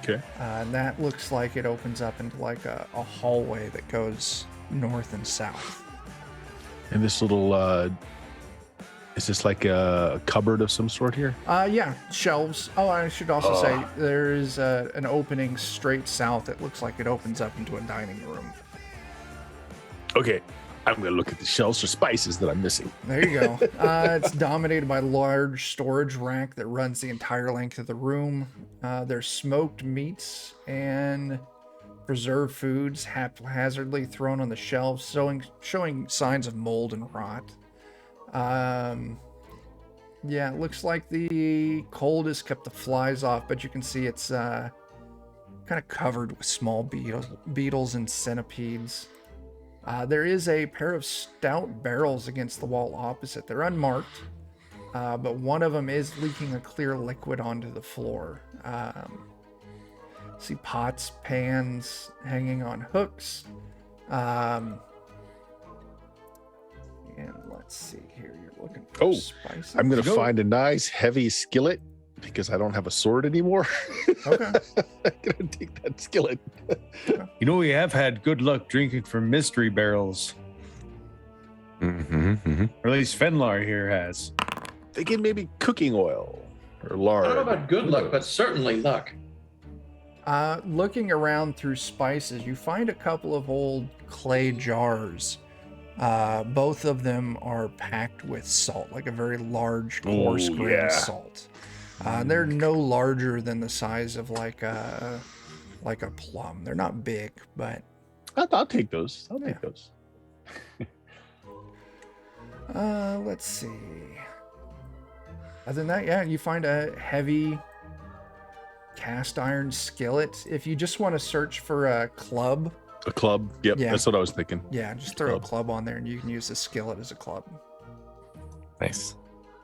Okay. And that looks like it opens up into like a hallway that goes north and south. And this little, is this like a cupboard of some sort here? Yeah, shelves. Oh, I should also say there's an opening straight south. It looks like it opens up into a dining room. Okay, I'm gonna look at the shelves for spices that I'm missing. There you go. It's dominated by a large storage rack that runs the entire length of the room. There's smoked meats and preserved foods haphazardly thrown on the shelves, showing signs of mold and rot. Yeah, it looks like the cold has kept the flies off, but you can see it's kind of covered with small beetles and centipedes. There is a pair of stout barrels against the wall opposite. They're unmarked, but one of them is leaking a clear liquid onto the floor. See pots, pans hanging on hooks. And let's see here. You're looking for Oh, spices. I'm gonna Go. find a nice heavy skillet because I don't have a sword anymore. Okay. I'm gonna take that skillet. You know, we have had good luck drinking from mystery barrels. Mm-hmm, mm-hmm. Or at least Fenlar here has. Thinking maybe cooking oil or I lard. don't know about good luck, but certainly luck. Looking around through spices, you find a couple of old clay jars. Both of them are packed with salt, like a very large, coarse Ooh, grain yeah. salt. They're no larger than the size of like a plum. They're not big, but I'll take those. I'll take those. let's see. Other than that, yeah, you find a heavy cast iron skillet. If you just want to search for a club, A club. Yep, Yeah. that's what I was thinking. yeah, just throw Club. a club on there and you can use the skillet as a club. Nice.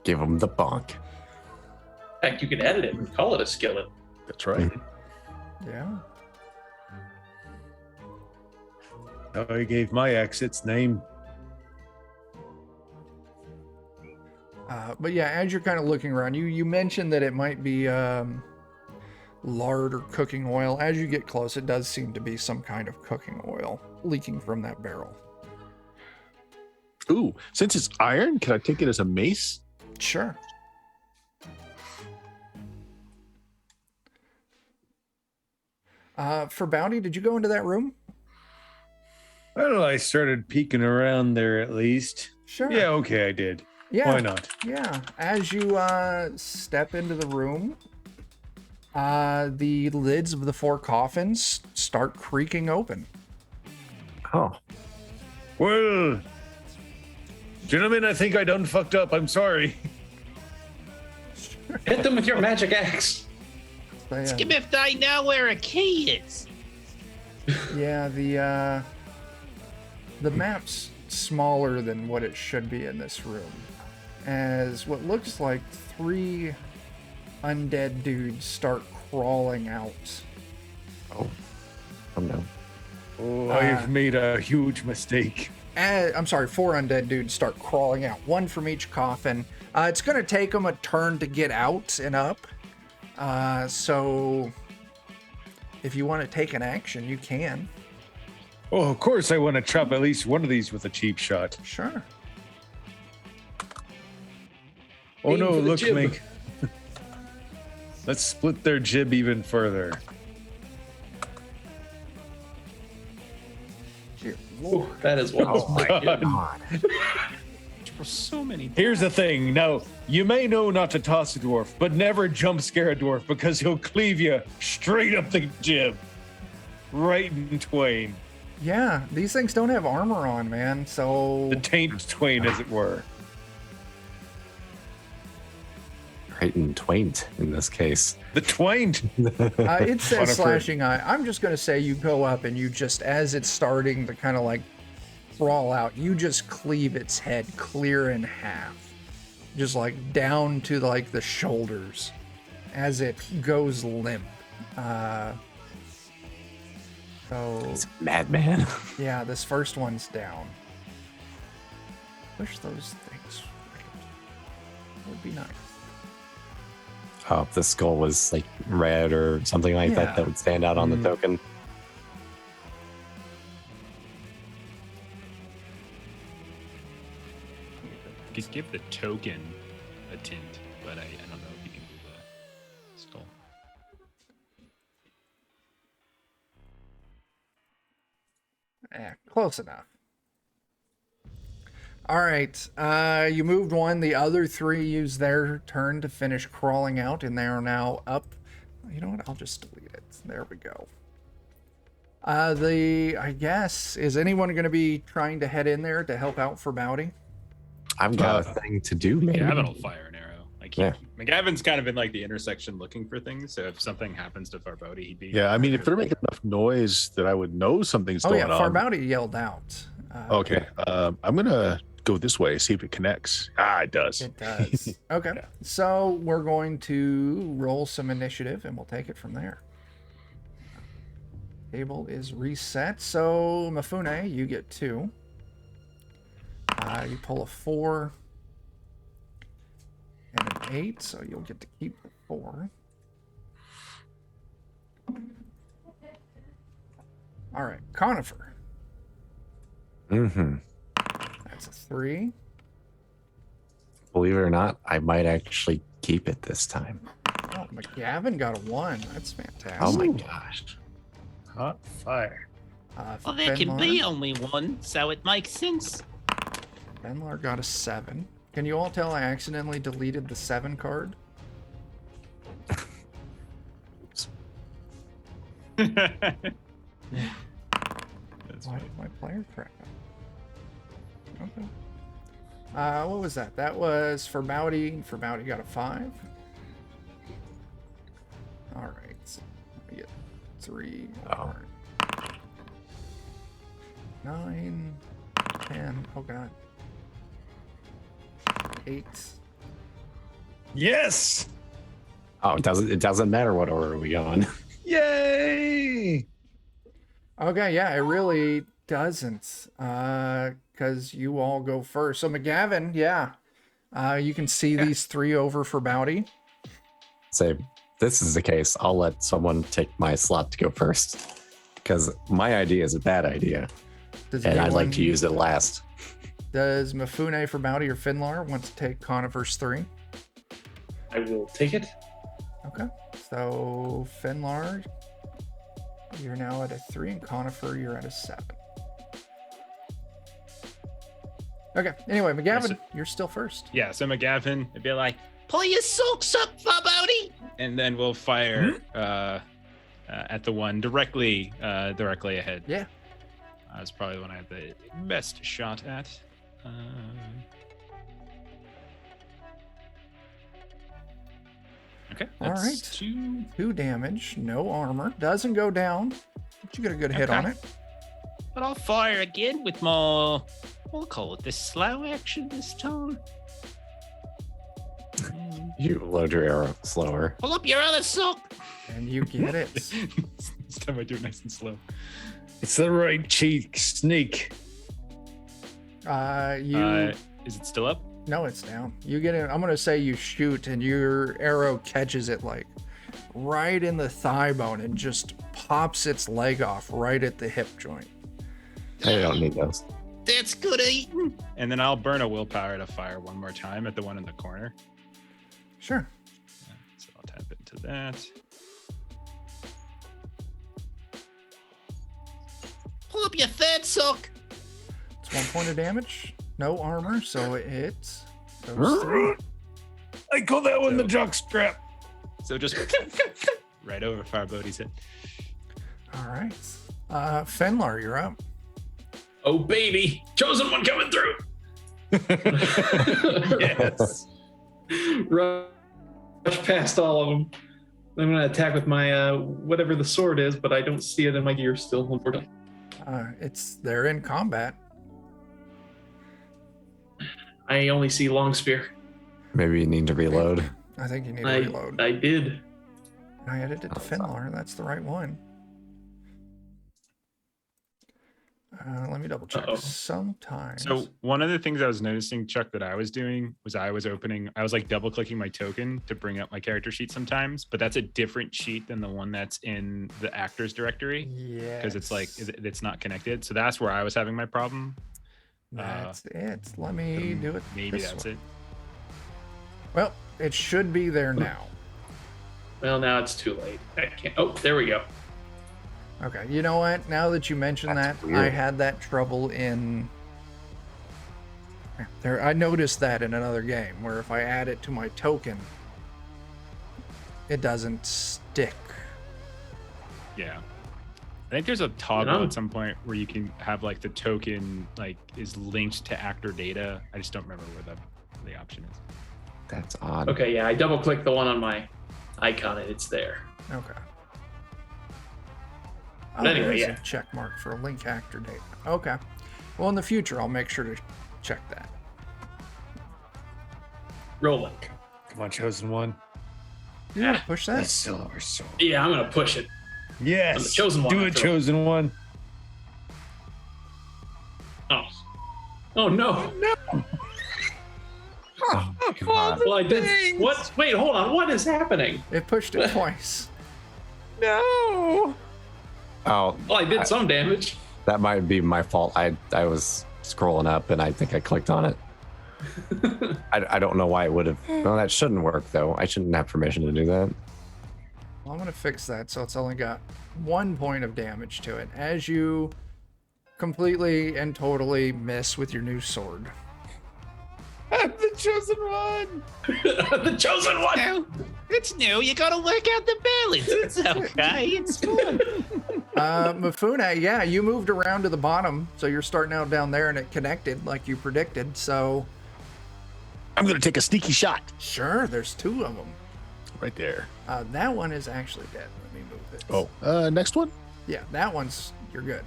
Give them the bonk. In fact, you can edit it and call it a skillet. That's right. Yeah. I gave my axe its name. But yeah, as you're kind of looking around, you mentioned that it might be lard or cooking oil. As you get close, it does seem to be some kind of cooking oil leaking from that barrel. Ooh, since it's iron, can I take it as a mace? Sure. For Bounty, did you go into that room? Well, I started peeking around there at least. Sure. Yeah, okay, I did. Yeah. Why not? Yeah. As you step into the room, the lids of the 4 coffins start creaking open. Oh, Well, gentlemen, I think I done fucked up. I'm sorry. Hit them with your magic axe. They, Skip if I know where a key is. yeah, the map's smaller than what it should be in this room, as what looks like 3 undead dudes start crawling out. oh no. Oh, I've made a huge mistake. I'm sorry, 4 undead dudes start crawling out, 1 from each coffin. It's going to take them a turn to get out and up. So if you want to take an action, you can. Oh, of course I want to chop at least one of these with a cheap shot. Sure. Oh Aim no, for the look, jib. Mink. Let's split their jib even further. Dear Ooh, Lord. that is one. Oh my God. god. For so many. Here's the thing. Now, you may know not to toss a dwarf, but never jump scare a dwarf because he'll cleave you straight up the jib. Right in twain. Yeah, these things don't have armor on, man. So The taint twain, as it were. Right in twaint in this case. The twain. it says Wonderful. slashing eye. I'm just gonna say you go up and you just, as it's starting to kind of like crawl out, you just cleave its head clear in half, just like down to like the shoulders, as it goes limp. So It's madman. yeah, this first one's down. Wish those things would be nice. Oh, if the skull was like red or something like Yeah. that would stand out on the token. You could give the token a tint, but I don't know if you can do the skull. Close enough. All right, you moved 1. The other 3 used their turn to finish crawling out, and they are now up. You know what? I'll just delete it. There we go. I guess, is anyone going to be trying to head in there to help out for Bowdy? I've got a thing to do, maybe. McGavin will fire an arrow. Like Yeah. McGavin's kind of in like the intersection looking for things. So if something happens to Farbody, he'd be. Yeah, I mean, if they're making enough noise that I would know something's Oh going yeah, on. Farbowdy yelled out. Okay, I'm gonna go this way, see if it connects. Ah, it does. It does. Okay, so we're going to roll some initiative, and we'll take it from there. Table is reset. So Mifune, you get 2. You pull a 4 and an 8, so you'll get to keep the 4. All right, Conifer. Mm-hmm. That's a 3. Believe it or not, I might actually keep it this time. Oh, McGavin got a 1. That's fantastic. Oh my gosh. Hot fire. Well, there can Benlar- be only one, so it makes sense. Benlar got a 7. Can you all tell I accidentally deleted the 7 card? That's Why funny. did my player crap out? Okay. What was that? That was for Bowdy. For Bowdy got a 5. All right. So we get 3 more. 9, 10. Oh god. 8. Yes. Oh, it doesn't matter what order we go in. Yay. Okay, yeah, it really doesn't, because you all go first. So McGavin, yeah, you can see these three over for bounty. Say, if this is the case, I'll let someone take my slot to go first, because my idea is a bad idea, and I'd like to use it last. Does Mifune for bounty or Finlar want to take Conifer's 3? I will take it. Okay, so Finlar, you're now at a 3, and Conifer, you're at a 7. Okay, anyway, McGavin, you're still first. Yeah, so McGavin, it'd be like, Pull your socks up, Bounty. and then we'll fire at the one directly ahead. Yeah. That's probably the one I have the best shot at. Okay. All That's right. 2 damage, no armor, doesn't go down, but you get a good hit on it. But I'll fire again with more, we'll call it the slow action this time. You load your arrow slower. Pull up your other sock. And you get it. This time I do it nice and slow. It's the right cheek, sneak. Is it still up? No, it's down. You get it. I'm gonna say you shoot, and your arrow catches it like right in the thigh bone and just pops its leg off right at the hip joint. I don't need those. That's good eating. And then I'll burn a willpower to fire one more time at the one in the corner. Sure. So I'll tap into that. Pull up your third sock. It's 1 point of damage. No armor, so it goes through. I call that one the jockstrap. So just right over Firebodi's head. All right. Fenlar, you're up. Oh, baby. Chosen one coming through. Yes. Rush past all of them. I'm going to attack with my whatever the sword is, but I don't see it in my gear still, unfortunately. They're in combat. I only see long spear. Maybe you need to reload. I think you need to reload. I did. I edited to Fenlar. That's the right one. Let me double check. Uh-oh. Sometimes. So one of the things I was noticing, Chuck, that I was doing was I was like double clicking my token to bring up my character sheet sometimes, but that's a different sheet than the one that's in the actors directory. Yeah. Because it's like, it's not connected. So that's where I was having my problem. That's it. Let me do it. Maybe that's it. Well, it should be there now. Well, now it's too late. I can't. Oh, there we go. Okay, you know what? Now that you mention That's that, weird. I had that trouble in there. I noticed that in another game where if I add it to my token, it doesn't stick. Yeah. I think there's a toggle at some point where you can have like the token like is linked to actor data. I just don't remember where the option is. That's odd. Okay, yeah, I double clicked the one on my icon and it's there. Okay. But anyway, there's yeah. a check mark for link actor data. Okay. Well, in the future, I'll make sure to check that. Rolling. Come on, chosen one. Yeah, push that. The silver sword. Yeah, I'm gonna push it. Yes. I'm the chosen one, Do it, after all. chosen one. Oh. Oh no. Oh, God. Well, I did. What? Wait, hold on. What is happening? It pushed it twice. Oh, Well, I did some damage. that might be my fault. I was scrolling up and I think I clicked on it. I don't know why it would have. No, that shouldn't work though. I shouldn't have permission to do that. Well, I'm going to fix that so it's only got 1 point of damage to it as you completely and totally miss with your new sword. I'm the chosen one. The chosen one. No, it's new. You gotta work out the balance. It's okay. It's fun. Mifune, yeah, you moved around to the bottom, so you're starting out down there and it connected like you predicted. So, I'm gonna take a sneaky shot sure, there's 2 of them. right there. That one is actually dead. Let me move it. Oh, next one. Yeah, that one's, you're good.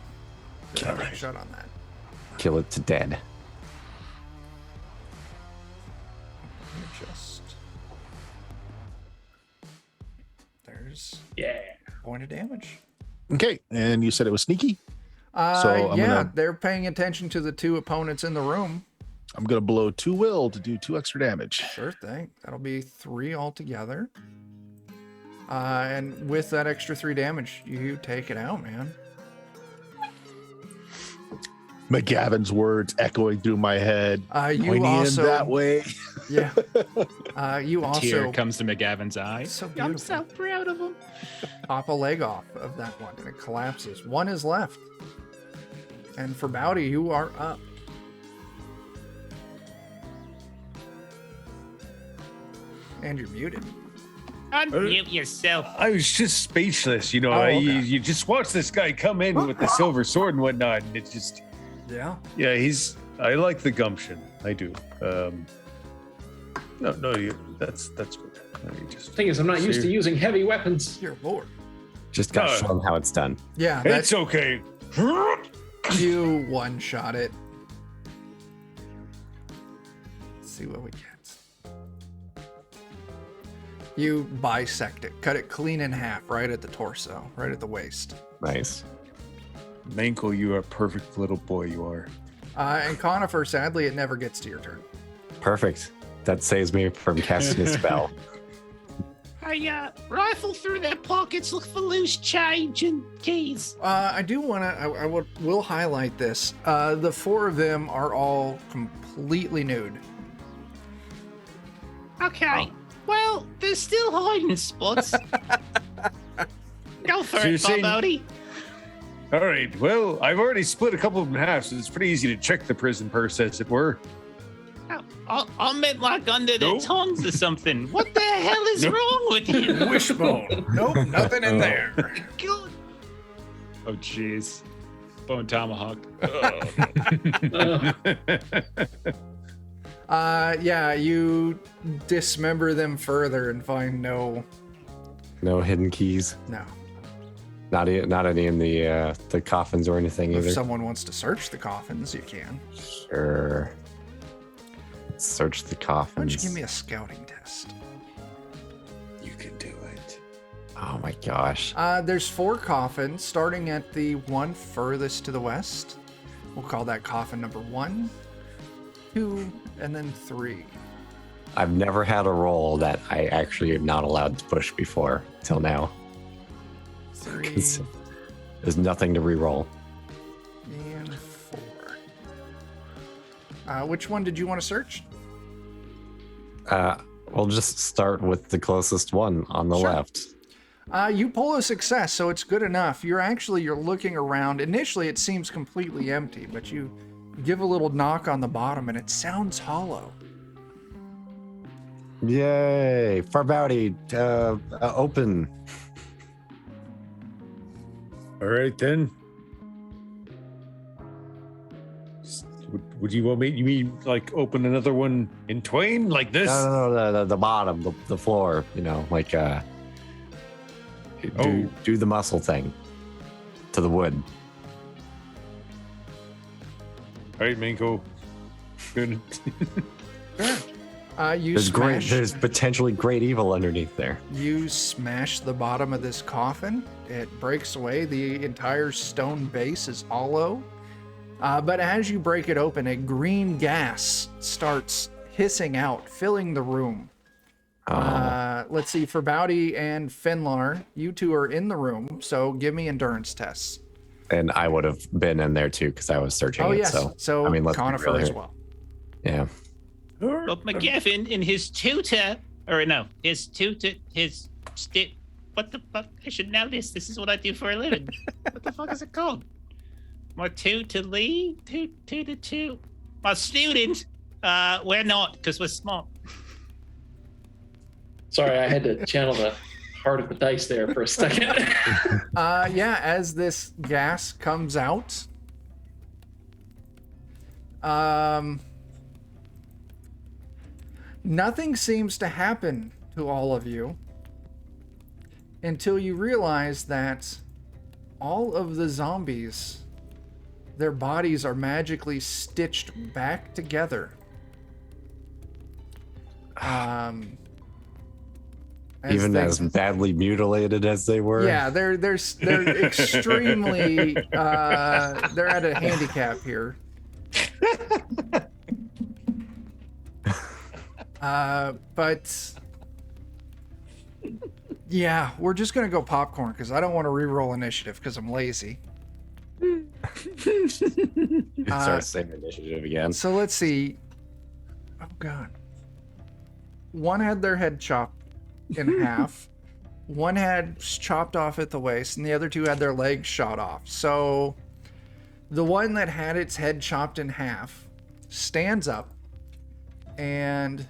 All right. Shot on that. Kill it to dead. Let me just. There's Yeah. point of damage. Okay, and you said it was sneaky. So they're paying attention to the two opponents in the room. I'm gonna blow 2 will to do 2 extra damage. Sure thing. That'll be 3 altogether. And with that extra 3 damage, you take it out, man. McGavin's words echoing through my head. You Pointing also in that way. Yeah. You also Tear comes to McGavin's eye. so I'm beautiful. so proud of him. Pop a leg off of that one, and it collapses. 1 is left. And for Bowdy, you are up. And you're muted. Unmute yourself. I was just speechless, you know. Oh, okay. You just watch this guy come in with the silver sword and whatnot, and it just, Yeah. yeah, I like the gumption. I do. That's good. Thing is, I'm not used to using heavy weapons. You're bored. Just got Oh. shown how it's done. Yeah, It's that's okay. you one-shot it. Let's see what we get. You bisect it, cut it clean in half, right at the torso, right at the waist. Nice. Manko, you are a perfect little boy. You are. And Conifer, sadly, it never gets to your turn. Perfect. That saves me from casting a spell. I rifle through their pockets, look for loose change and keys. I do want to. Will highlight this. The 4 of them are all completely nude. Okay. Well, there's still hiding spots. Go for So you're it, saying- Bobody. All right. Well, I've already split a couple of them in half, so it's pretty easy to check the prison purse, as it were. I meant like under the Nope. tongues or something. What the hell is Nope. wrong with you? Wishbone. Nope, nothing in there. God. Oh, jeez. Bone tomahawk. Yeah, you dismember them further and find no. No hidden keys. No. Not any in the coffins or anything If either. someone wants to search the coffins, you can. Sure. Let's search the coffins. Why don't you give me a scouting test? You can do it. Oh my gosh. There's 4 coffins, starting at the one furthest to the west. We'll call that coffin number 1, 2, and then 3. I've never had a roll that I actually am not allowed to push before till now. 3 There's nothing to re-roll. and 4. Which one did you want to search? We'll just start with the closest one on the Sure. left. You pull a success, so it's good enough. You're looking around. Initially, it seems completely empty, but you give a little knock on the bottom, and it sounds hollow. Yay! Farbouty, open. All right then. Would you want me? You mean like open another one in twain like this? No, the bottom, the floor. You know, like do the muscle thing to the wood. All right, Manko. Good. There's potentially great evil underneath there. You smash the bottom of this coffin. It breaks away. The entire stone base is hollow. But as you break it open, a green gas starts hissing out, filling the room. Let's see, for Bowdy and Finlar, you two are in the room, so give me endurance tests. And I would have been in there too because I was searching Oh, it. yes. So I mean, let's be Conifer real as here. well. Yeah. But McGavin in his tutor, what the fuck? I should know this. This is what I do for a living. What the fuck is it called? My tutor. My student, we're not, because we're smart. Sorry, I had to channel the heart of the dice there for a second. Yeah, as this gas comes out, nothing seems to happen to all of you until you realize that all of the zombies, their bodies are magically stitched back together. Even as badly mutilated as they were. Yeah, they're extremely they're at a handicap here. But yeah, we're just gonna go popcorn because I don't want to re-roll initiative because I'm lazy. Start saying initiative again. So let's see. Oh god. One had their head chopped in half. One had chopped off at the waist, and the other two had their legs shot off. So the one that had its head chopped in half stands up and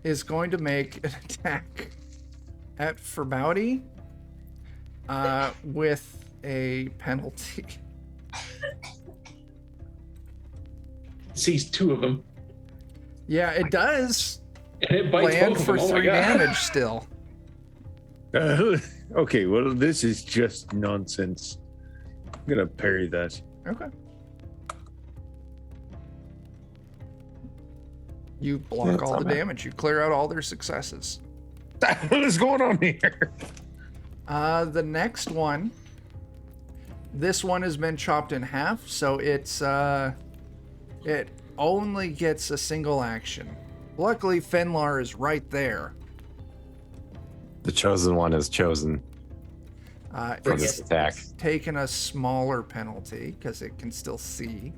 is going to make an attack at Furbauti with a penalty. Sees two of them. Yeah, it does And it bites land both of for them. Oh my 3 God. damage still. Okay, well, this is just nonsense. I'm gonna parry that. Okay. You block all the damage. You clear out all their successes. What is going on here? The next one. This one has been chopped in half, so it's it only gets a single action. Luckily, Fenlar is right there. The chosen one is chosen for It's this attack. taken a smaller penalty because it can still see,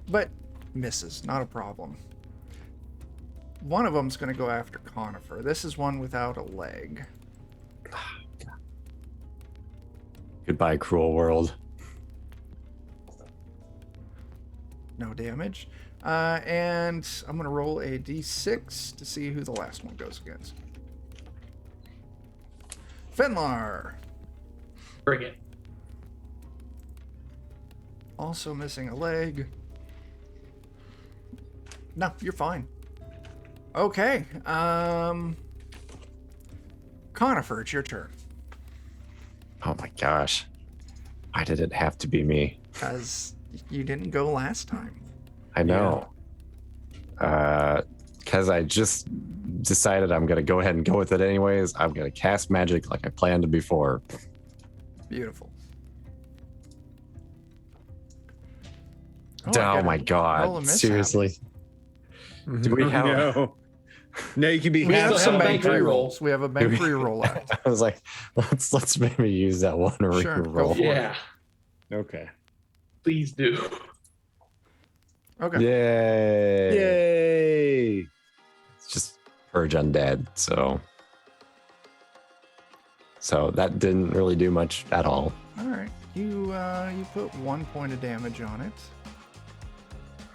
but misses. Not a problem. One of them's going to go after Conifer. This is one without a leg. Goodbye, cruel world. No damage. And I'm going to roll a d6 to see who the last one goes against. Fenlar. Bring it. Also missing a leg. No, you're fine. Okay. Conifer, it's your turn. Oh my gosh. Why did it have to be me? Because you didn't go last time. I know. Because I just decided I'm going to go ahead and go with it anyways. I'm going to cast magic like I planned before. Beautiful. Oh my roll a god. mishap. Seriously? Do we have No. No, you can be We have still some have a bank bank reroll. rerolls. We have a bank reroll left. I was like, let's maybe use that one to Sure, go reroll. for it. Yeah. Okay. Please do. Okay. Yay. Yay! It's just purge undead, so that didn't really do much at all. All right. You put 1 point of damage on it.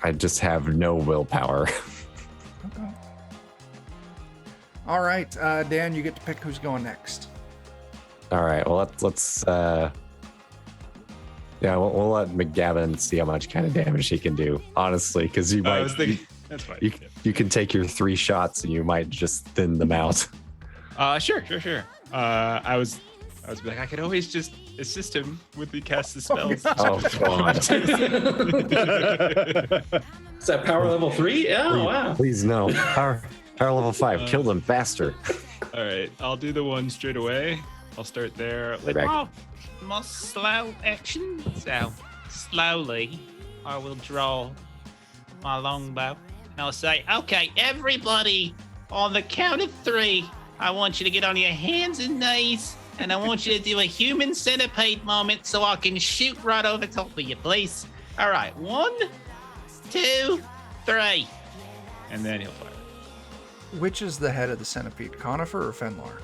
I just have no willpower. Okay. All right, Dan, you get to pick who's going next. All right, well let's yeah, we'll let McGavin see how much kind of damage he can do. Honestly, because you I might was thinking that's fine. you can take your 3 shots and you might just thin them out. Sure. I was like, I could always just assist him with the cast the spells. Oh god. Is that power level 3? Oh, wow. Please no. Power level 5. Kill them faster. All right, I'll do the one straight away. I'll start there. Right back. Oh, more slow action. So slowly, I will draw my longbow, and I'll say, "Okay, everybody, on the count of 3, I want you to get on your hands and knees, and I want you to do a human centipede moment so I can shoot right over top of you, please. All right, 1, 2, 3." And then he'll fire. Which is the head of the centipede, Conifer or Fenlar?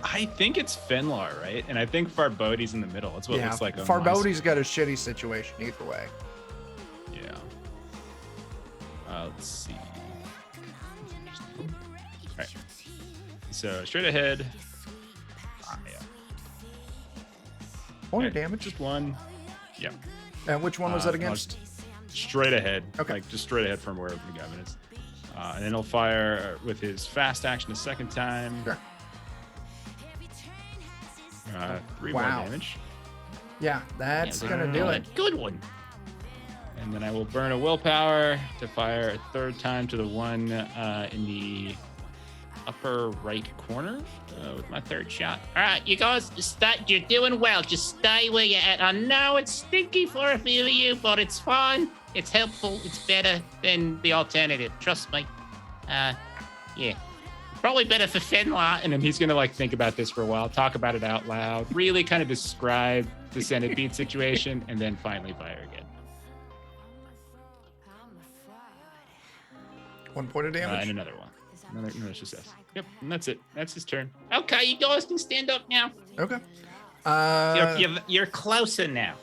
I think it's Fenlar, right? And I think Farboti's in the middle. That's what it looks like. On my Farboti's got a shitty situation either way. screen. Yeah. Let's see. All right. So straight ahead. Yeah. Point of Okay, damage. Just 1. Yeah. And which one was that I'll against? Straight ahead. Okay. Like just straight ahead from where McGavin is. And then he'll fire with his fast action a second time. Sure. 3 Wow. more damage. Yeah, that's gonna do it. Good one. And then I will burn a willpower to fire a third time to the one in the upper right corner with my third shot. All right, you guys, you're doing well. Just stay where you're at. I know it's stinky for a few of you, but it's fun. It's helpful. It's better than the alternative. Trust me. Yeah. Probably better for Fenlar. And then he's going to like think about this for a while, talk about it out loud, really kind of describe the centipede situation, and then finally fire again. 1 point of damage. And another one. Another success. Yep, and that's it. That's his turn. Okay, you guys can stand up now. Okay. You're closer now.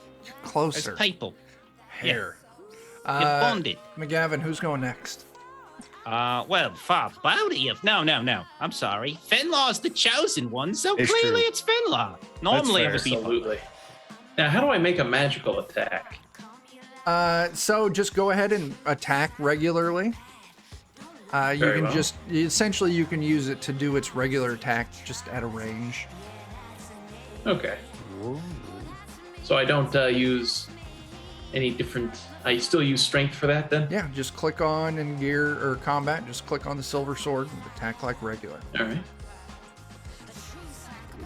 Closer. As people. Hair. You're bonded. McGavin, who's going next? Well, both of you. No. I'm sorry. Fenlar's the chosen one, so It's clearly true. it's Fenlar. Normally it would be Absolutely. Now, how do I make a magical attack? So just go ahead and attack regularly. You Very can well. essentially you can use it to do its regular attack just at a range. Okay. So I don't use any different. I still use strength for that then? Yeah, just click on in gear or combat, just click on the silver sword and attack like regular. All right.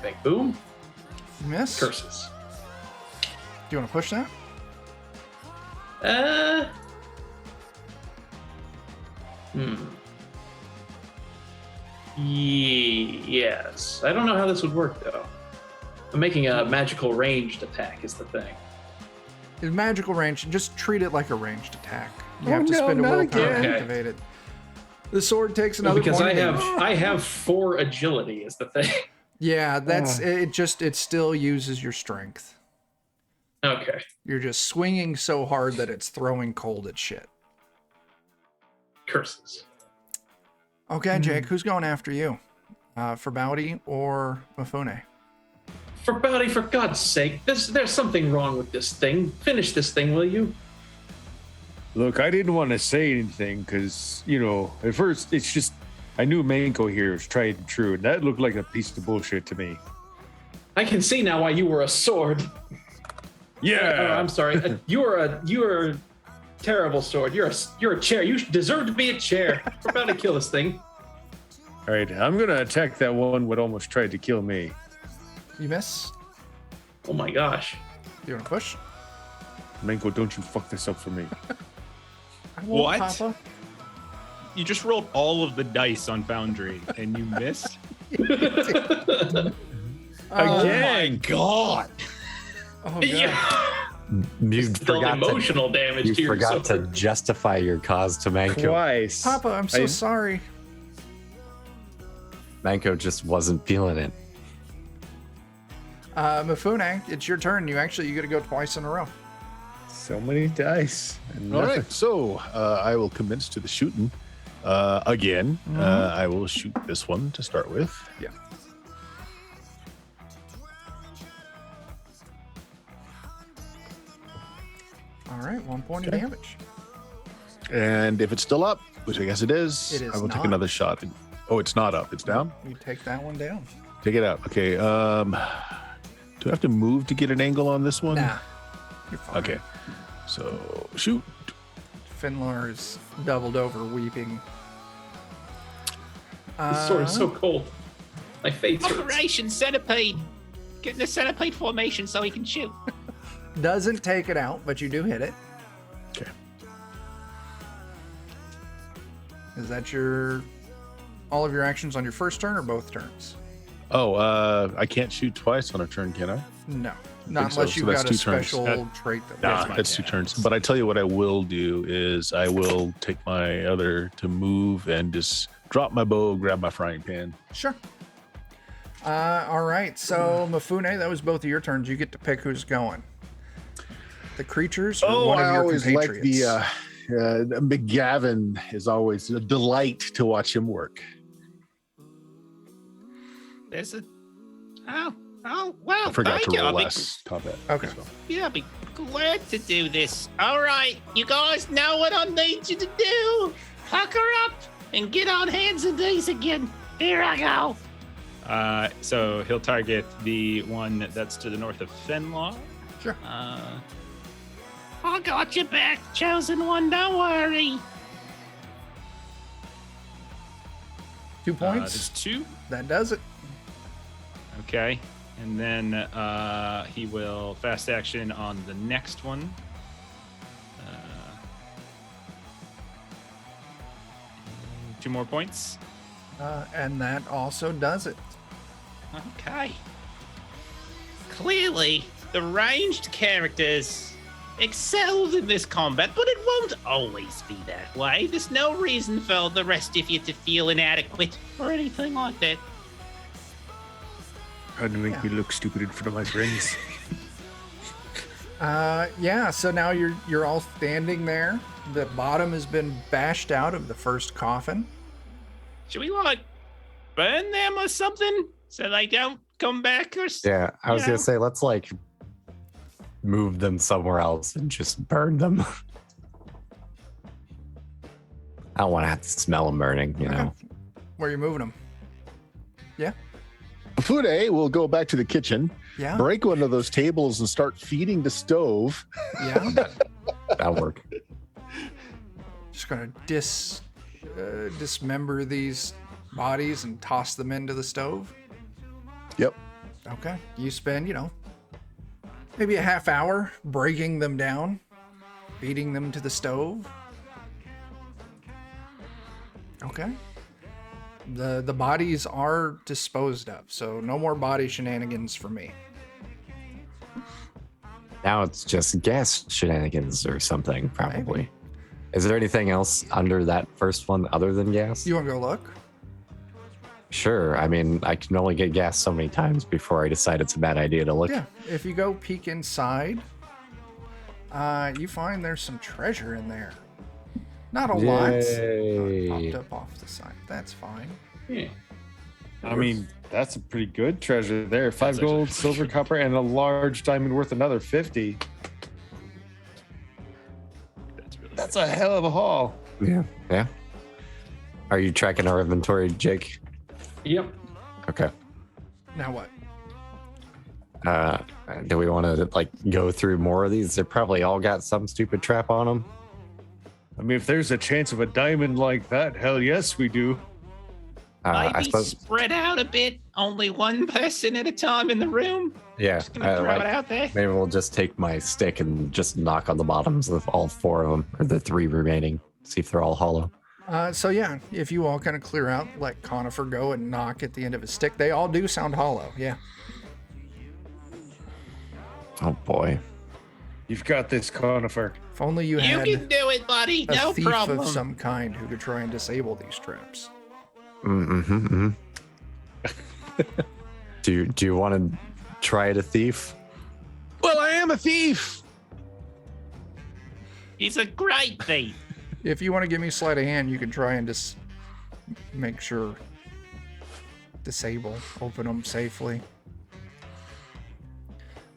Bang, boom. Miss? Curses. Do you want to push that? Yes. I don't know how this would work though. I'm making a magical ranged attack is the thing. In magical range, just treat it like a ranged attack. You Oh, have to no, spend a not willpower again. to Okay. activate it. The sword takes Well, another because point I of have damage. I have 4 agility is the thing. Yeah, that's it still uses your strength. Okay. You're just swinging so hard that it's throwing cold at shit. Curses. Okay, Jake, who's going after you? For Bowdy or Mifune? For Bowdy, for God's sake, there's something wrong with this thing. Finish this thing, will you? Look, I didn't want to say anything because, at first it's just, I knew Manko here was tried and true, and that looked like a piece of bullshit to me. I can see now why you were a sword. Yeah. I'm sorry. You were a terrible sword. You're a chair. You deserve to be a chair. We're about to kill this thing. All right, I'm going to attack that one what almost tried to kill me. You miss? Oh my gosh. You want to push? Manko, don't you fuck this up for me. I won't, What? Papa. You just rolled all of the dice on Foundry and you missed? Again. God. Oh, God. Yeah. You Still forgot emotional damage to, to you your forgot to sword. justify your cause to Manko. Twice. Papa, I'm so I- sorry. Manko just wasn't feeling it. Mifune, it's your turn. You get to go twice in a row. So many dice. And All nothing. right, so I will commence to the shooting again. I will shoot this one to start with. Yeah. All right, 1 point of Okay. damage. And if it's still up, which I guess it is, It is I will take not. another shot. Oh, it's not up. It's down? You take that one down. Take it out. Okay. Do I have to move to get an angle on this one? Nah. You're fine. Okay. So shoot. Finlar is doubled over, weeping. This sword is so cold. My face hurts. Operation Centipede. Get in the centipede formation so he can shoot. Doesn't take it out, but you do hit it. Okay. Is that all of your actions on your first turn or both turns? Oh, I can't shoot twice on a turn, can I? No, not so. unless So you've that's got a 2 turns. special trait that Nah, fine, that's yeah. 2 turns. But I tell you what I will do is I will take my other to move and just drop my bow, grab my frying pan. Sure. All right, so Mifune, that was both of your turns. You get to pick who's going. The creatures or one of I your always like compatriots? the McGavin is always a delight to watch him work. There's a. Oh, well, I forgot thank to you. roll I'll be- last combat. Okay. so. Yeah, I'd be glad to do this. All right, you guys know what I need you to do. Pucker up and get on hands and knees again. Here I go. So he'll target the one that's to the north of Fenlaw. Sure. I got your back, chosen one. Don't worry. 2 points. There's 2. That does it. Okay. And then he will fast action on the next one. 2 more points. And that also does it. Okay. Clearly, the ranged characters excelled in this combat, but it won't always be that way. There's no reason for the rest of you to feel inadequate or anything like that. How to make me look stupid in front of my friends. Yeah, so now you're all standing there. The bottom has been bashed out of the first coffin. Should we, like, burn them or something so they don't come back or something? Yeah, I was gonna say let's like move them somewhere else and just burn them. I don't want to have to smell them burning, you know. Where are you moving them? Yeah? Fude will go back to the kitchen, Yeah? break one of those tables, and start feeding the stove. Yeah? That'll work. Just gonna dismember these bodies and toss them into the stove. Yep. Okay. You spend, maybe a half hour breaking them down, feeding them to the stove. Okay. The bodies are disposed of, so no more body shenanigans for me. Now it's just gas shenanigans or something, probably. Maybe. Is there anything else under that first one other than gas? You want to go look? Sure. I mean, I can only get gas so many times before I decide it's a bad idea to look. Yeah. If you go peek inside, you find there's some treasure in there. Not a lot. Yay. Popped up off the side. That's fine. Yeah. I mean, that's a pretty good treasure there. 5 That's gold, actually- silver, copper, and a large diamond worth another 50. That's really That's a hell of a haul. Yeah. Yeah. Are you tracking our inventory, Jake? Yep. Okay. Now what? Do we want to like go through more of these? They probably all got some stupid trap on them. I mean, if there's a chance of a diamond like that, hell yes, we do. I Maybe suppose. spread out a bit. Only one person at a time in the room. Yeah. Just gonna throw it out there. Maybe we'll just take my stick and just knock on the bottoms of all 4 of them, or the 3 remaining. See if they're all hollow. So yeah, if you all kind of clear out, let Conifer go and knock at the end of his stick. They all do sound hollow. Yeah. Oh boy. You've got this, Conifer. If only you You had can do it, buddy. a No thief problem. of some kind who could try and disable these traps. Mm-hmm. Do you want to try it, a thief? Well, I am a thief. He's a great thief. If you want to give me sleight of hand, you can try and just make sure open them safely.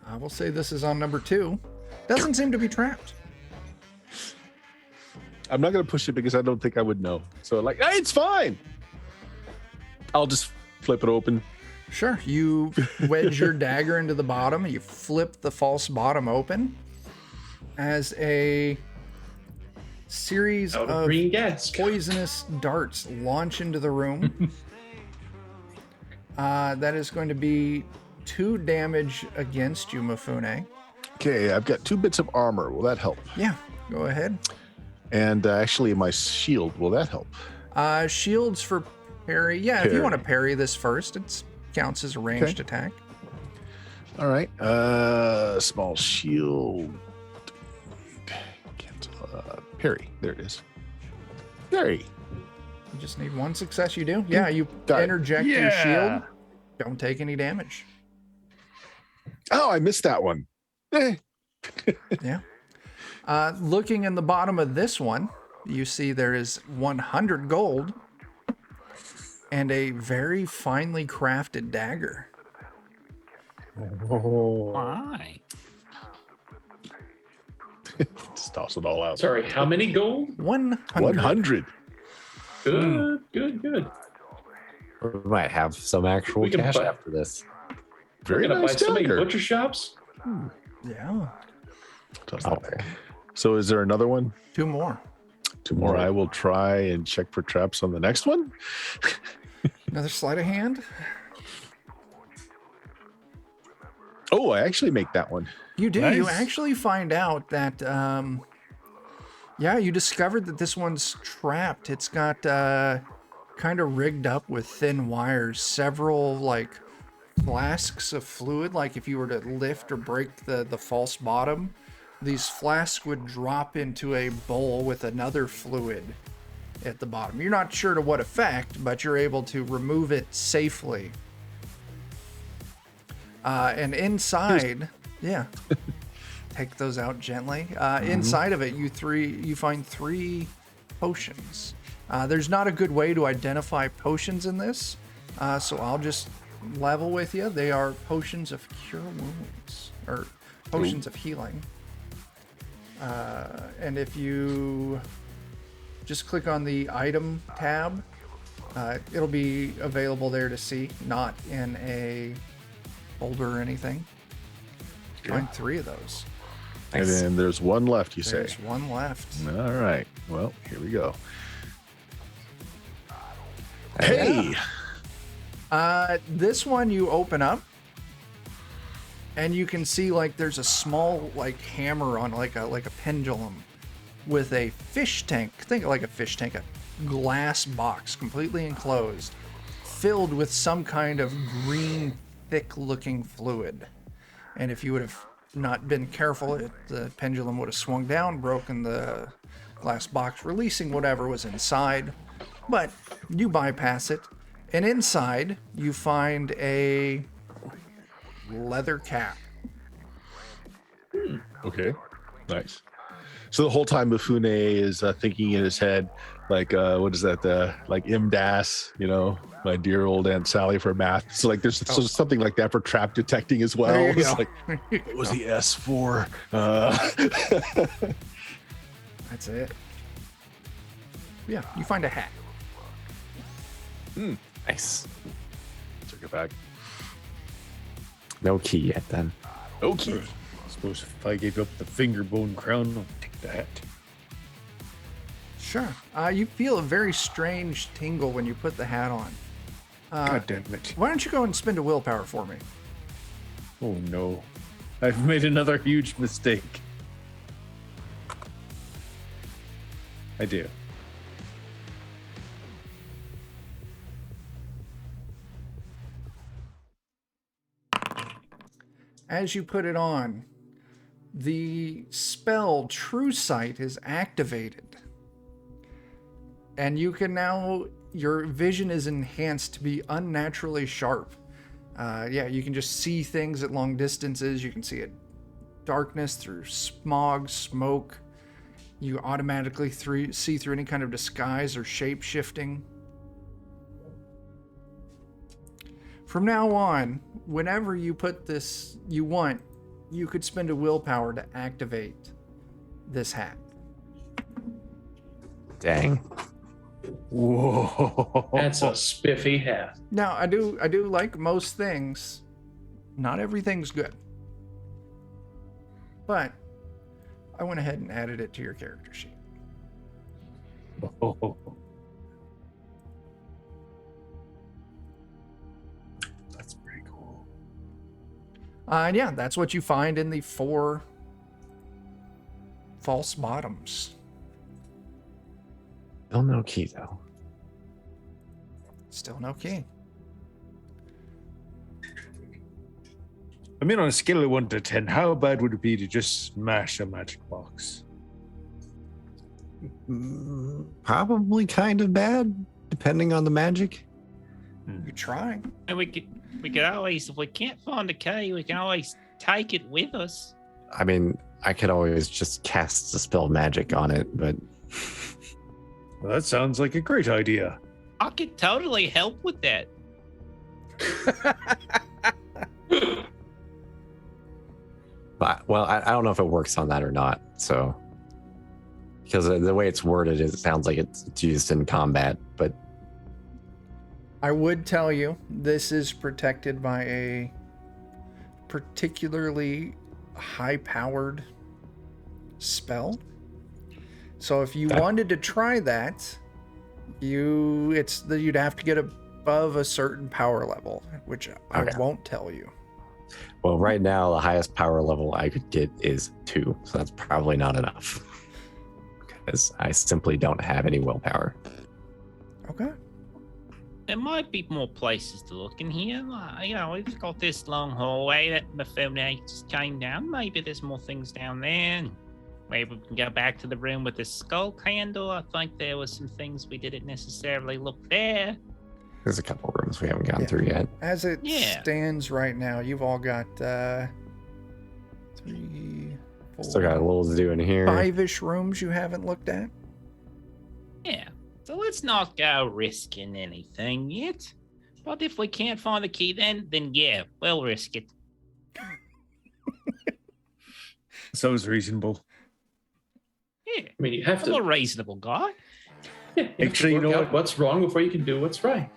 I will say this is on number 2. Doesn't seem to be trapped. I'm not going to push it because I don't think I would know. So, like, hey, it's fine. I'll just flip it open. Sure. You wedge your dagger into the bottom. You flip the false bottom open as a series Out of of green gas. poisonous darts launch into the room. That is going to be 2 damage against you, Mifune. Okay, I've got 2 bits of armor. Will that help? Yeah, go ahead. And actually, my shield. Will that help? Shields for parry. Yeah, if you Parry. want to parry this first, it counts as a ranged attack. All right. Small shield. Cancel. Parry. There it is. Parry. You just need 1 success. You do? Yeah, you Got it. interject your shield. Don't take any damage. Oh, I missed that one. Eh. Yeah. Looking in the bottom of this one, you see there is 100 gold and a very finely crafted dagger. Why? Just toss it all out. Sorry, how many gold? 100. 100. Good, good, good. We might have some actual We can cash buy- after this. We're Very gonna nice buy so many dagger. butcher shops. Yeah. Toss that Okay. back. So is there another one? 2 more. 2 more. I will try and check for traps on the next one. Another sleight of hand. Oh, I actually make that one. You do. You Nice. actually find out that, you discovered that this one's trapped. It's got kind of rigged up with thin wires, several like flasks of fluid. Like if you were to lift or break the false bottom, these flasks would drop into a bowl with another fluid at the bottom. You're not sure to what effect, but you're able to remove it safely. And inside, take those out gently. Inside of it, you find 3 potions. There's not a good way to identify potions in this, so I'll just level with you. They are potions of cure wounds, or potions of healing. And if you just click on the item tab, it'll be available there to see, not in a folder or anything. Find 3 of those. And then there's 1 left, you say? There's 1 left. All right. Well, here we go. Hey! This one you open up, and you can see like there's a small like hammer on like a pendulum with a fish tank. Think of like a fish tank, a glass box completely enclosed, filled with some kind of green, thick-looking fluid. And if you would have not been careful, the pendulum would have swung down, broken the glass box, releasing whatever was inside. But you bypass it, and inside you find a leather cap. Okay. Nice. So the whole time Mifune is thinking in his head, like, what is that? Like MDAS, my dear old Aunt Sally for math. So like there's so something like that for trap detecting as well. There you It's go. like, what was the S for? That's it. Yeah, you find a hat. Nice. Took it back. No key yet then. Okay. I suppose if I gave up the finger bone crown, I'll take that. Sure. You feel a very strange tingle when you put the hat on. God damn it. Why don't you go and spend a willpower for me? Oh no. I've made another huge mistake. I do. As you put it on, the spell True Sight is activated. And you can now, your vision is enhanced to be unnaturally sharp. You can just see things at long distances. You can see it darkness through smog, smoke. You automatically see through any kind of disguise or shape shifting. From now on, whenever you put this, you could spend a willpower to activate this hat. Dang. Whoa. That's a spiffy hat. Now, I do like most things. Not everything's good. But I went ahead and added it to your character sheet. That's pretty cool. And yeah, that's what you find in the 4 false bottoms. Still no key though. Still no key. I mean, on a scale of 1 to 10, how bad would it be to just smash a magic box? Probably kind of bad, depending on the magic. You try. And we could always, if we can't find the key, we can always take it with us. I mean, I could always just cast Dispel Magic on it, but Well, that sounds like a great idea. I could totally help with that. I don't know if it works on that or not. So, because the way it's worded, it sounds like it's used in combat, but I would tell you this is protected by a particularly high-powered spell. So if you wanted to try that, you'd have to get above a certain power level, which I won't tell you. Well, right now, the highest power level I could get is 2, so that's probably not enough. Because I simply don't have any willpower. Okay. There might be more places to look in here. We've got this long hallway that Mifune just came down. Maybe there's more things down there. Maybe we can go back to the room with the skull handle. I think there was some things we didn't necessarily look there. There's a couple rooms we haven't gone through yet. As it stands right now, you've all got 3, 4, Still got a little to do in here. 5-ish rooms you haven't looked at. Yeah. So let's not go risking anything yet. But if we can't find the key then yeah, we'll risk it. Sounds reasonable. Yeah. I mean, you have I'm to. a reasonable guy. Yeah, you Actually, have to you know work out what's wrong before you can do what's right.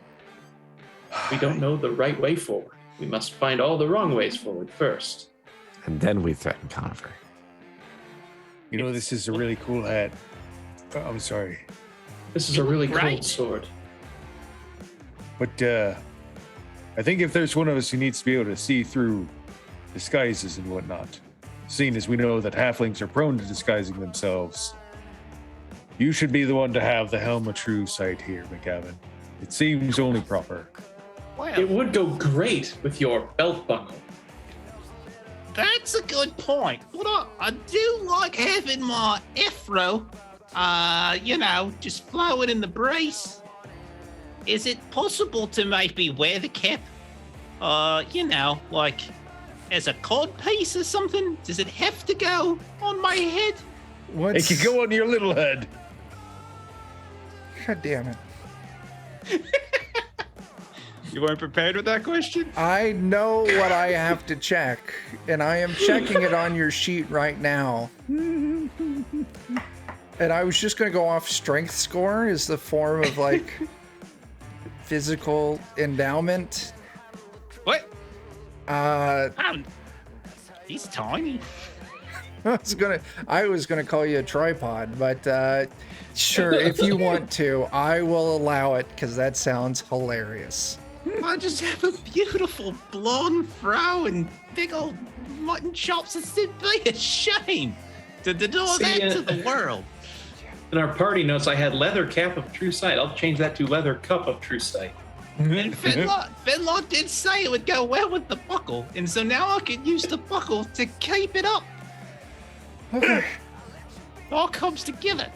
We don't know the right way forward. We must find all the wrong ways forward first. And then we threaten Conifer. You know, this is a really cool hat. I'm sorry. This is a really Right. cold sword. But I think if there's one of us who needs to be able to see through disguises and whatnot, seeing as we know that halflings are prone to disguising themselves, you should be the one to have the helm of true sight here, McGavin. It seems only proper. Well, It would go great with your belt buckle. that's a good point. But I do like having my afro, just flowing in the breeze. Is it possible to maybe wear the cap, like as a cod piece or something? Does it have to go on my head? It could go on your little head. God damn it. You weren't prepared with that question? I know what I have to check, and I am checking it on your sheet right now. And I was just going to go off strength score as the form of like physical endowment. What? I He's tiny. was gonna call you a tripod, but sure, if you want to, I will allow it because that sounds hilarious. I just have a beautiful blonde fro and big old mutton chops. It's simply a shame to do that to the world. In our party notes, I had leather cap of true sight. I'll change that to leather cup of true sight. And Finlock did say it would go well with the buckle, and so now I can use the buckle to keep it up. Okay. It all comes together.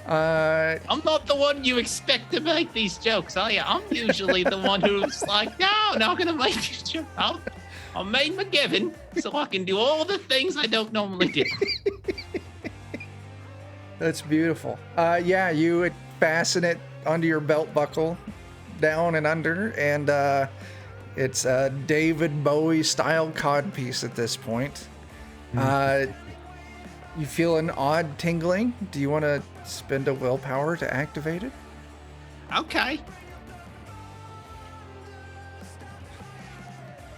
I'm not the one you expect to make these jokes, are you? I'm usually the one who's like, no, I'm not gonna make these jokes. I'll make McGivern so I can do all the things I don't normally do. That's beautiful. You would fasten it onto your belt buckle, down and under, and it's a David Bowie style codpiece at this point. You feel an odd tingling. Do you want to spend a willpower to activate it? Okay.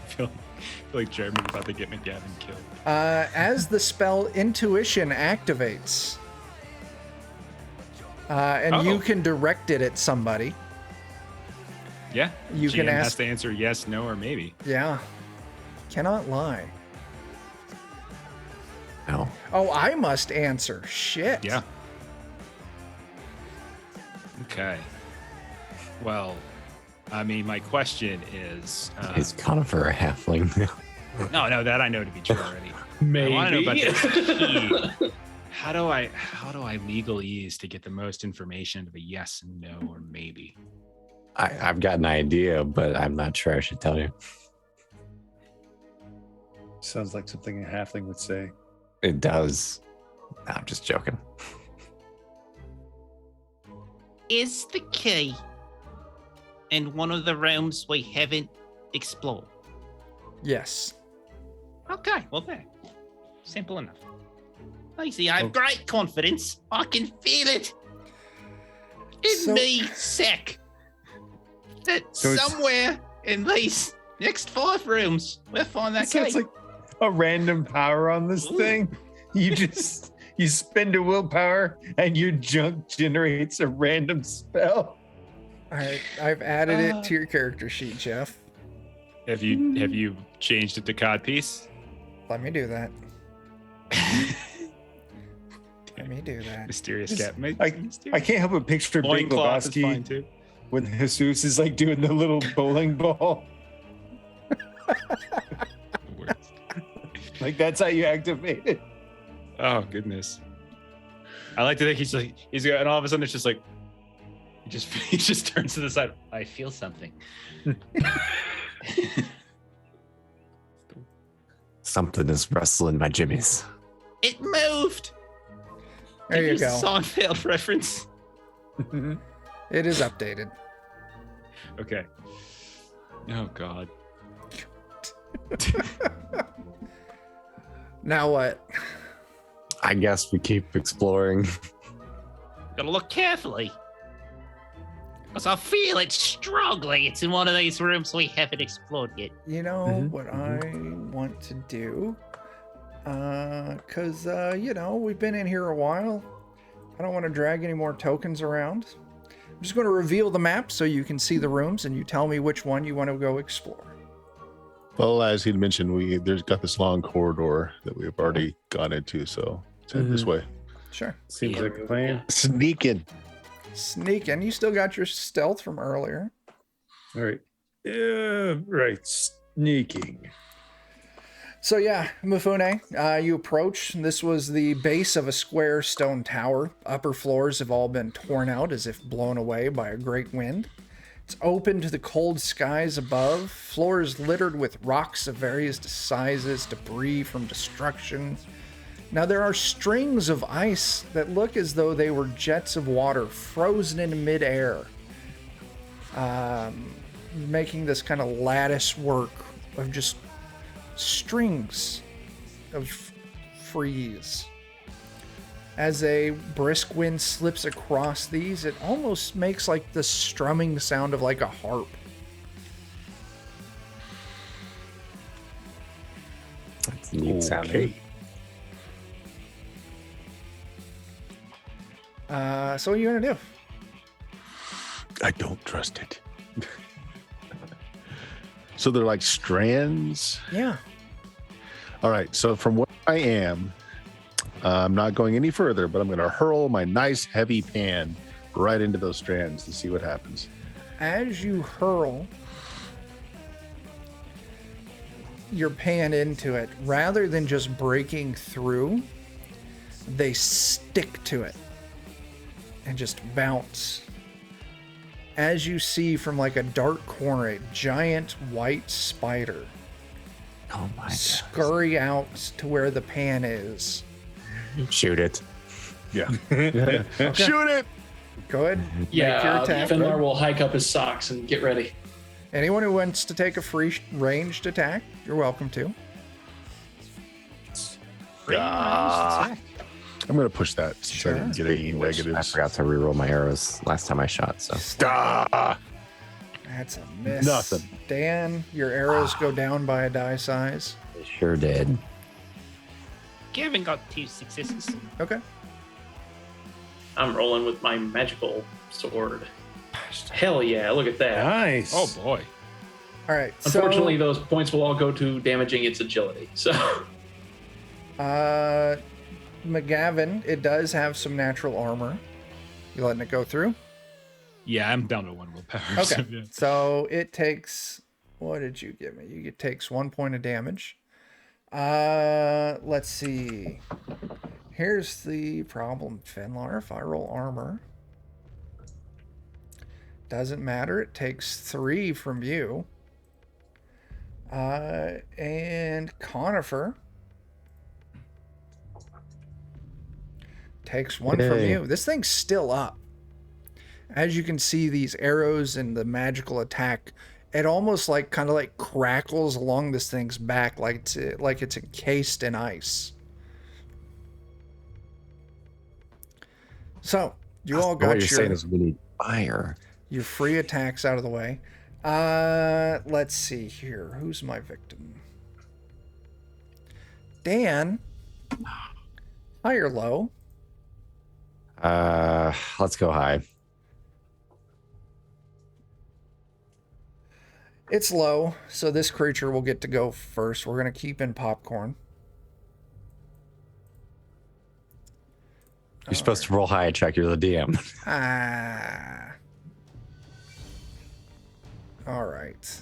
I feel like Jeremy's about to get McGavin killed. As the spell Intuition activates, and you can direct it at somebody. Yeah. You GM can has ask. to answer yes, no, or maybe. Yeah. Cannot lie. No. Oh, I must answer. Shit. Yeah. Okay. Well, I mean, my question is... Is Conifer a halfling? No, that I know to be true already. Maybe. I want to know about the key. How do I legally use to get the most information of a yes and no or maybe? I've got an idea, but I'm not sure I should tell you. Sounds like something a halfling would say. It does. No, I'm just joking. Is the key in one of the rooms we haven't explored? Yes. Okay, well there. Simple enough. Easy, I have great confidence. I can feel it in me, Sack. That somewhere in these next 5 rooms, we'll find that key. Sounds like a random power on this thing. You just You spend a willpower and your junk generates a random spell. I've added it to your character sheet, Jeff. Have you changed it to codpiece? Let me do that. Let me do that. Mysterious cat. I can't help but picture Big Loincloth is fine Lebowski too. when Jesus is like doing the little bowling ball. Like that's how you activate it. Oh goodness. I like to think he's got, and all of a sudden it's just like he just turns to the side. I feel something. Something is rustling my jimmies. It moved. There you go. Seinfeld reference. It is updated. Okay. Oh God. Now what? I guess we keep exploring. Gotta look carefully. Because I feel it strongly. It's in one of these rooms we haven't explored yet. You know what I want to do? Because, we've been in here a while. I don't want to drag any more tokens around. I'm just going to reveal the map so you can see the rooms and you tell me which one you want to go explore. Well, as he'd mentioned, there's got this long corridor that we've already gone into, so let's head this way. Sure. Seems like a plan. Sneaking. Sneaking. You still got your stealth from earlier. All right. Right. Sneaking. So yeah, Mifune, you approach. This was the base of a square stone tower. Upper floors have all been torn out as if blown away by a great wind. It's open to the cold skies above. Floors littered with rocks of various sizes, debris from destruction. Now there are strings of ice that look as though they were jets of water frozen in midair, making this kind of lattice work of just strings of freeze. As a brisk wind slips across these, it almost makes like the strumming sound of like a harp. That's neat sounding. So what are you gonna do? I don't trust it. So they're like strands? Yeah. All right, so from where I am, I'm not going any further, but I'm going to hurl my nice heavy pan right into those strands to see what happens. As you hurl your pan into it, rather than just breaking through, they stick to it and just bounce. As you see from like a dark corner, a giant white spider Oh my god. scurry out to where the pan is. Shoot it. Yeah. Shoot it! Go ahead. Make your Yeah, attack. Fenlar will hike up his socks and get ready. Anyone who wants to take a free ranged attack, you're welcome to. I'm going to push that since I didn't get any I negatives. forgot to reroll my arrows last time I shot, so That's a miss. Nothing. Dan, your arrows go down by a die size. I sure did. Gavin got 2 successes. Okay. I'm rolling with my magical sword. Hell yeah, look at that. Nice. Oh boy. All right. Unfortunately, those points will all go to damaging its agility. So, McGavin, it does have some natural armor. You letting it go through? Yeah, I'm down to 1 willpower. Okay. So, yeah. So it takes. What did you give me? It takes 1 point of damage. Let's see. Here's the problem, Fenlar. If I roll armor, doesn't matter. It takes 3 from you. And Conifer takes 1 from Yay. you. This thing's still up. As you can see, these arrows and the magical attack, it almost like kind of like crackles along this thing's back like it's encased in ice. So you all What got you're saying is we need fire. your free attacks out of the way. Let's see here. Who's my victim? Dan. High or low? Let's go high. It's low, so this creature will get to go first. We're going to keep in popcorn. You're supposed to roll high, check. You're the DM. Ah. All right.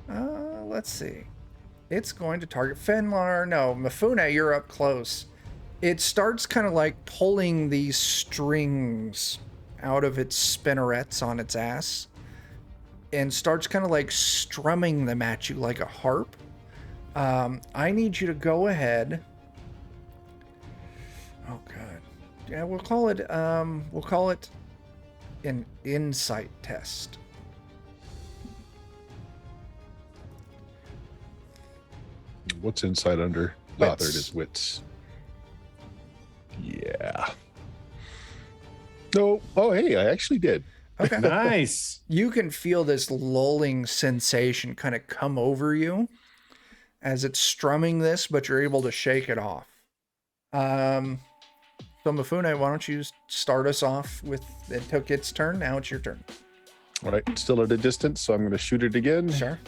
Let's see. It's going to target Fenlar. No, Mifune, you're up close. It starts kind of like pulling these strings out of its spinnerets on its ass and starts kind of like strumming them at you like a harp. I need you to go ahead. Oh god. Yeah, we'll call it an insight test. What's inside under? Wits. Oh, there it is. Wits. Yeah. No. Oh, hey, I actually did. Okay. Nice. You can feel this lulling sensation kind of come over you as it's strumming this, but you're able to shake it off. So Mifune, why don't you start us off with, it took its turn, now it's your turn. All right. Still at a distance, so I'm going to shoot it again. Sure.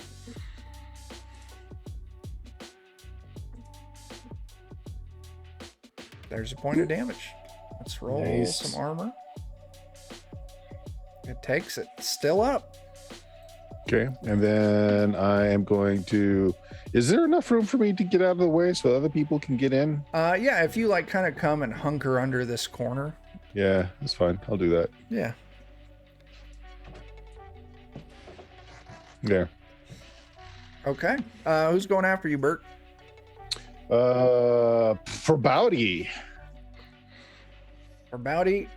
There's a point of damage. Let's roll Nice. some armor. It takes it. Still up. Okay. And then I am going to. Is there enough room for me to get out of the way so other people can get in? Yeah, if you like kind of come and hunker under this corner. Yeah, that's fine. I'll do that. Yeah. There. Okay. Who's going after you, Bert? For Bowdy. For Bowdy,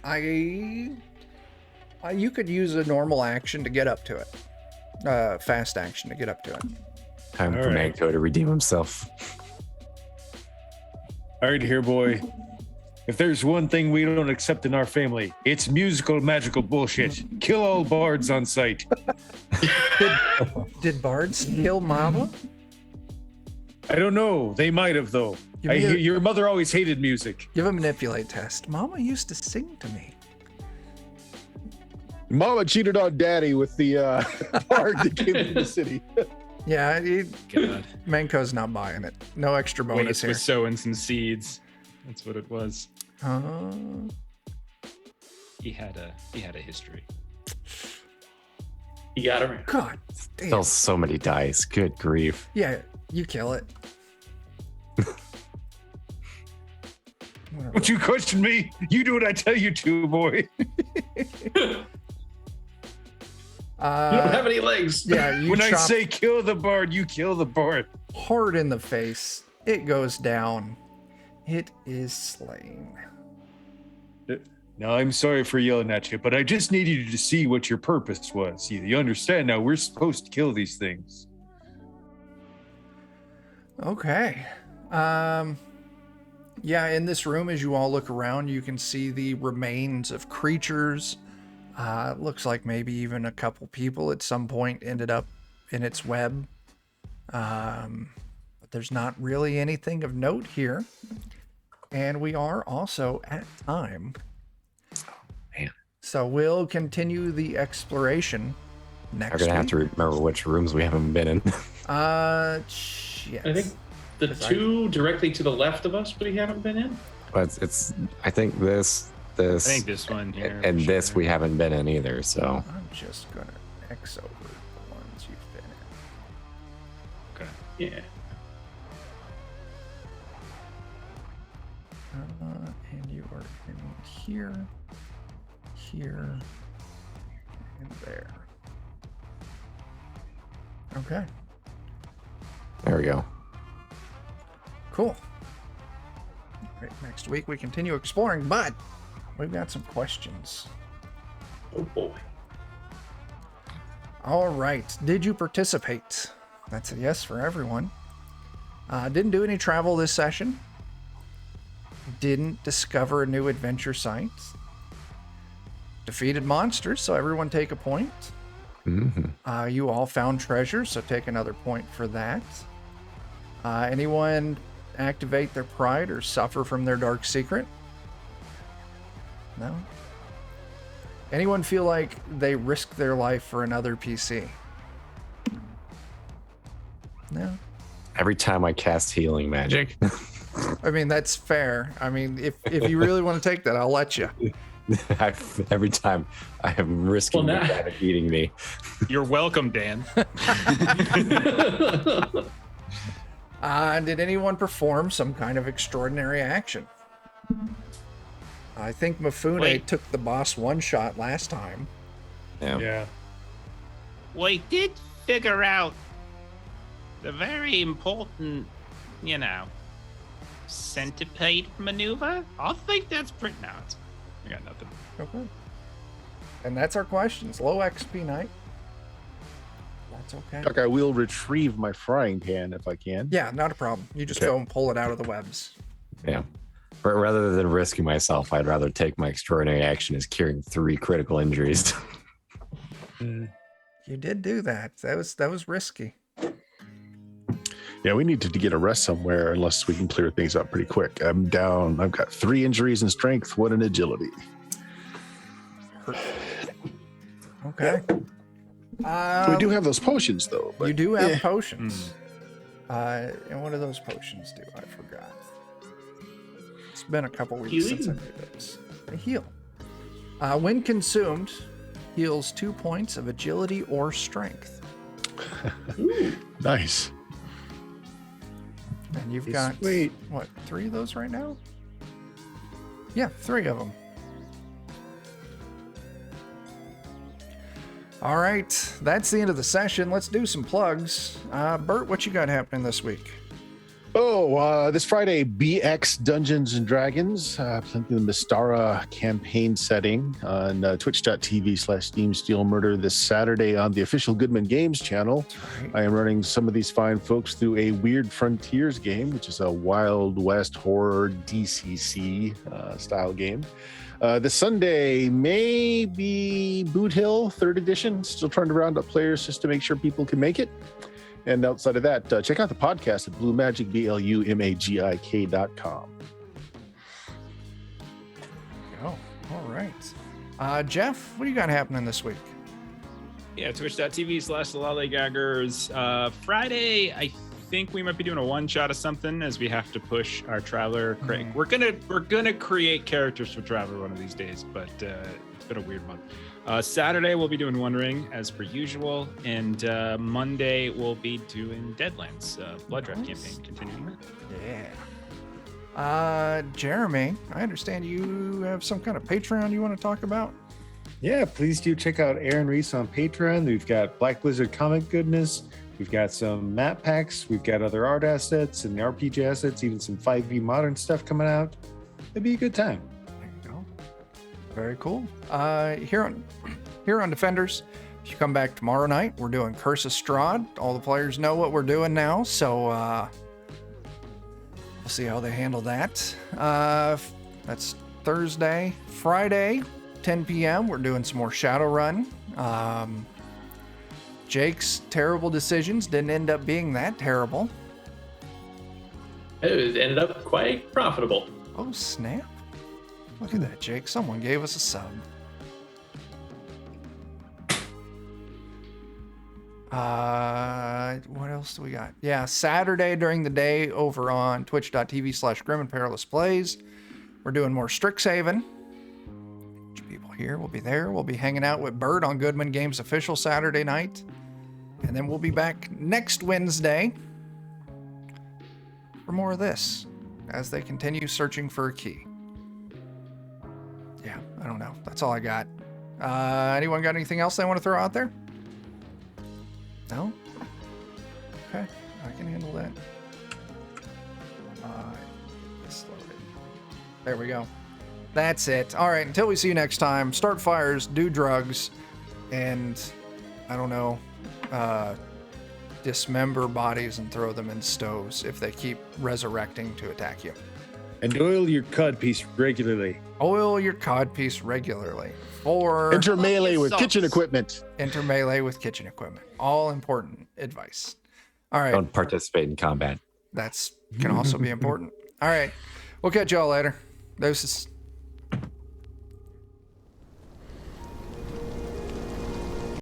you could use a normal action to get up to it. Fast action to get up to it. Time All for right. Manko to redeem himself. All right, here, boy. If there's one thing we don't accept in our family, it's musical magical bullshit. Kill all bards on sight. Did bards kill Mama? I don't know. They might have, though. Give me Your mother always hated music. Give a manipulate test. Mama used to sing to me. Mama cheated on Daddy with the bard that came into the city. Yeah, God. Manko's not buying it. No extra bonus Waits here. was sowing some seeds. That's what it was. He had a history. You got him. God damn. Still so many dice. Good grief. Yeah, you kill it. Don't you question me? You do what I tell you to, boy. You don't have any legs. Yeah, you When I chop say kill the bard, you kill the bard. hard in the face. It goes down. It is slain. Now, I'm sorry for yelling at you, but I just needed you to see what your purpose was. You understand now, we're supposed to kill these things. Okay. Yeah, in this room, as you all look around, you can see the remains of creatures. Looks like maybe even a couple people at some point ended up in its web. But there's not really anything of note here. And we are also at time. Man. So we'll continue the exploration next I'm gonna have week. to remember which rooms we haven't been in. Yes. I think the two directly to the left of us we haven't been in. But it's I think this I think this one here. and for this sure. we haven't been in either. So I'm just gonna X over the ones you've been in. Okay. Yeah. And you are in here, here, and there. Okay, there we go. cool. All right, next week we continue exploring, but we've got some questions. Oh boy. All right, did you participate? That's a yes for everyone. Didn't do any travel this session. Didn't discover a new adventure site. Defeated monsters, so everyone take a point. Mm-hmm. You all found treasure, so take another point for that. Anyone activate their pride or suffer from their dark secret? No? Anyone feel like they risk their life for another PC? No? Every time I cast healing magic. I mean, that's fair. I mean, if you really want to take that, I'll let you. Every time I am risking Well, now- that eating me. You're welcome, Dan. Did anyone perform some kind of extraordinary action? I think Mifune Wait. took the boss one shot last time. Yeah. We did figure out the very important, centipede maneuver. I think that's pretty. No, I got nothing. Okay. And that's our questions. Low XP night. That's okay. Like, I will retrieve my frying pan if I can. Yeah, not a problem. You just Okay. go and pull it out of the webs. Yeah. But rather than risking myself, I'd rather take my extraordinary action as curing 3 critical injuries. You did do that. That was risky. Yeah, we need to get a rest somewhere unless we can clear things up pretty quick. I'm down. I've got 3 injuries in strength, 1 in agility. Okay. We do have those potions, though. But You do have eh. potions. And what do those potions do? I forgot. It's been a couple weeks Healing? since I did those. They heal. When consumed, heals 2 points of agility or strength. Nice. And you've got, Sweet. what, 3 of those right now? Yeah, 3 of them. All right, that's the end of the session. Let's do some plugs. Bert, what you got happening this week? Oh, this Friday, BX Dungeons and Dragons, playing the Mystara campaign setting on twitch.tv/Steam Steel Murder this Saturday on the official Goodman Games channel. Right. I am running some of these fine folks through a Weird Frontiers game, which is a Wild West horror DCC style game. This Sunday may be Boot Hill 3rd edition. Still trying to round up players just to make sure people can make it. And outside of that, check out the podcast at BlueMagicBlumagik.com. Oh, all right. Jeff, what do you got happening this week? Yeah, twitch.tv/thelollygaggers. Friday, I think we might be doing a one-shot of something as we have to push our Traveler. We're gonna create characters for Traveler one of these days, but it's been a weird month. Saturday we'll be doing One Ring as per usual, and Monday we'll be doing Deadlands Blood Draft campaign, continuing that. Yeah. Jeremy, I understand you have some kind of Patreon you want to talk about? Yeah, please do check out Aaron Reese on Patreon. We've got Black Blizzard comic goodness. We've got some map packs. We've got other art assets and the RPG assets, even some 5e modern stuff coming out. It'd be a good time. There you go. Very cool. Here on Defenders, if you come back tomorrow night, we're doing Curse of Strahd. All the players know what we're doing now, so we'll see how they handle that. That's Thursday. Friday, 10 p.m., we're doing some more Shadowrun. Jake's terrible decisions didn't end up being that terrible. It ended up quite profitable. Oh, snap. Look at that, Jake. Someone gave us a sub. What else do we got? Yeah, Saturday during the day over on twitch.tv/Grim and Perilous Plays. We're doing more Strixhaven. People here will be there. We'll be hanging out with Bert on Goodman Games official Saturday night. And then we'll be back next Wednesday for more of this as they continue searching for a key. Yeah, I don't know. That's all I got. Anyone got anything else they want to throw out there? No? Okay, I can handle that. Just load it. There we go. That's it. All right, until we see you next time, start fires, do drugs, and I don't know, dismember bodies and throw them in stoves if they keep resurrecting to attack you. And oil your codpiece regularly. Oil your codpiece regularly. Or Enter melee with socks. kitchen equipment. enter melee with kitchen equipment. All important advice. All right. Don't participate in combat. That's can also be important. All right. We'll catch y'all later. Doses.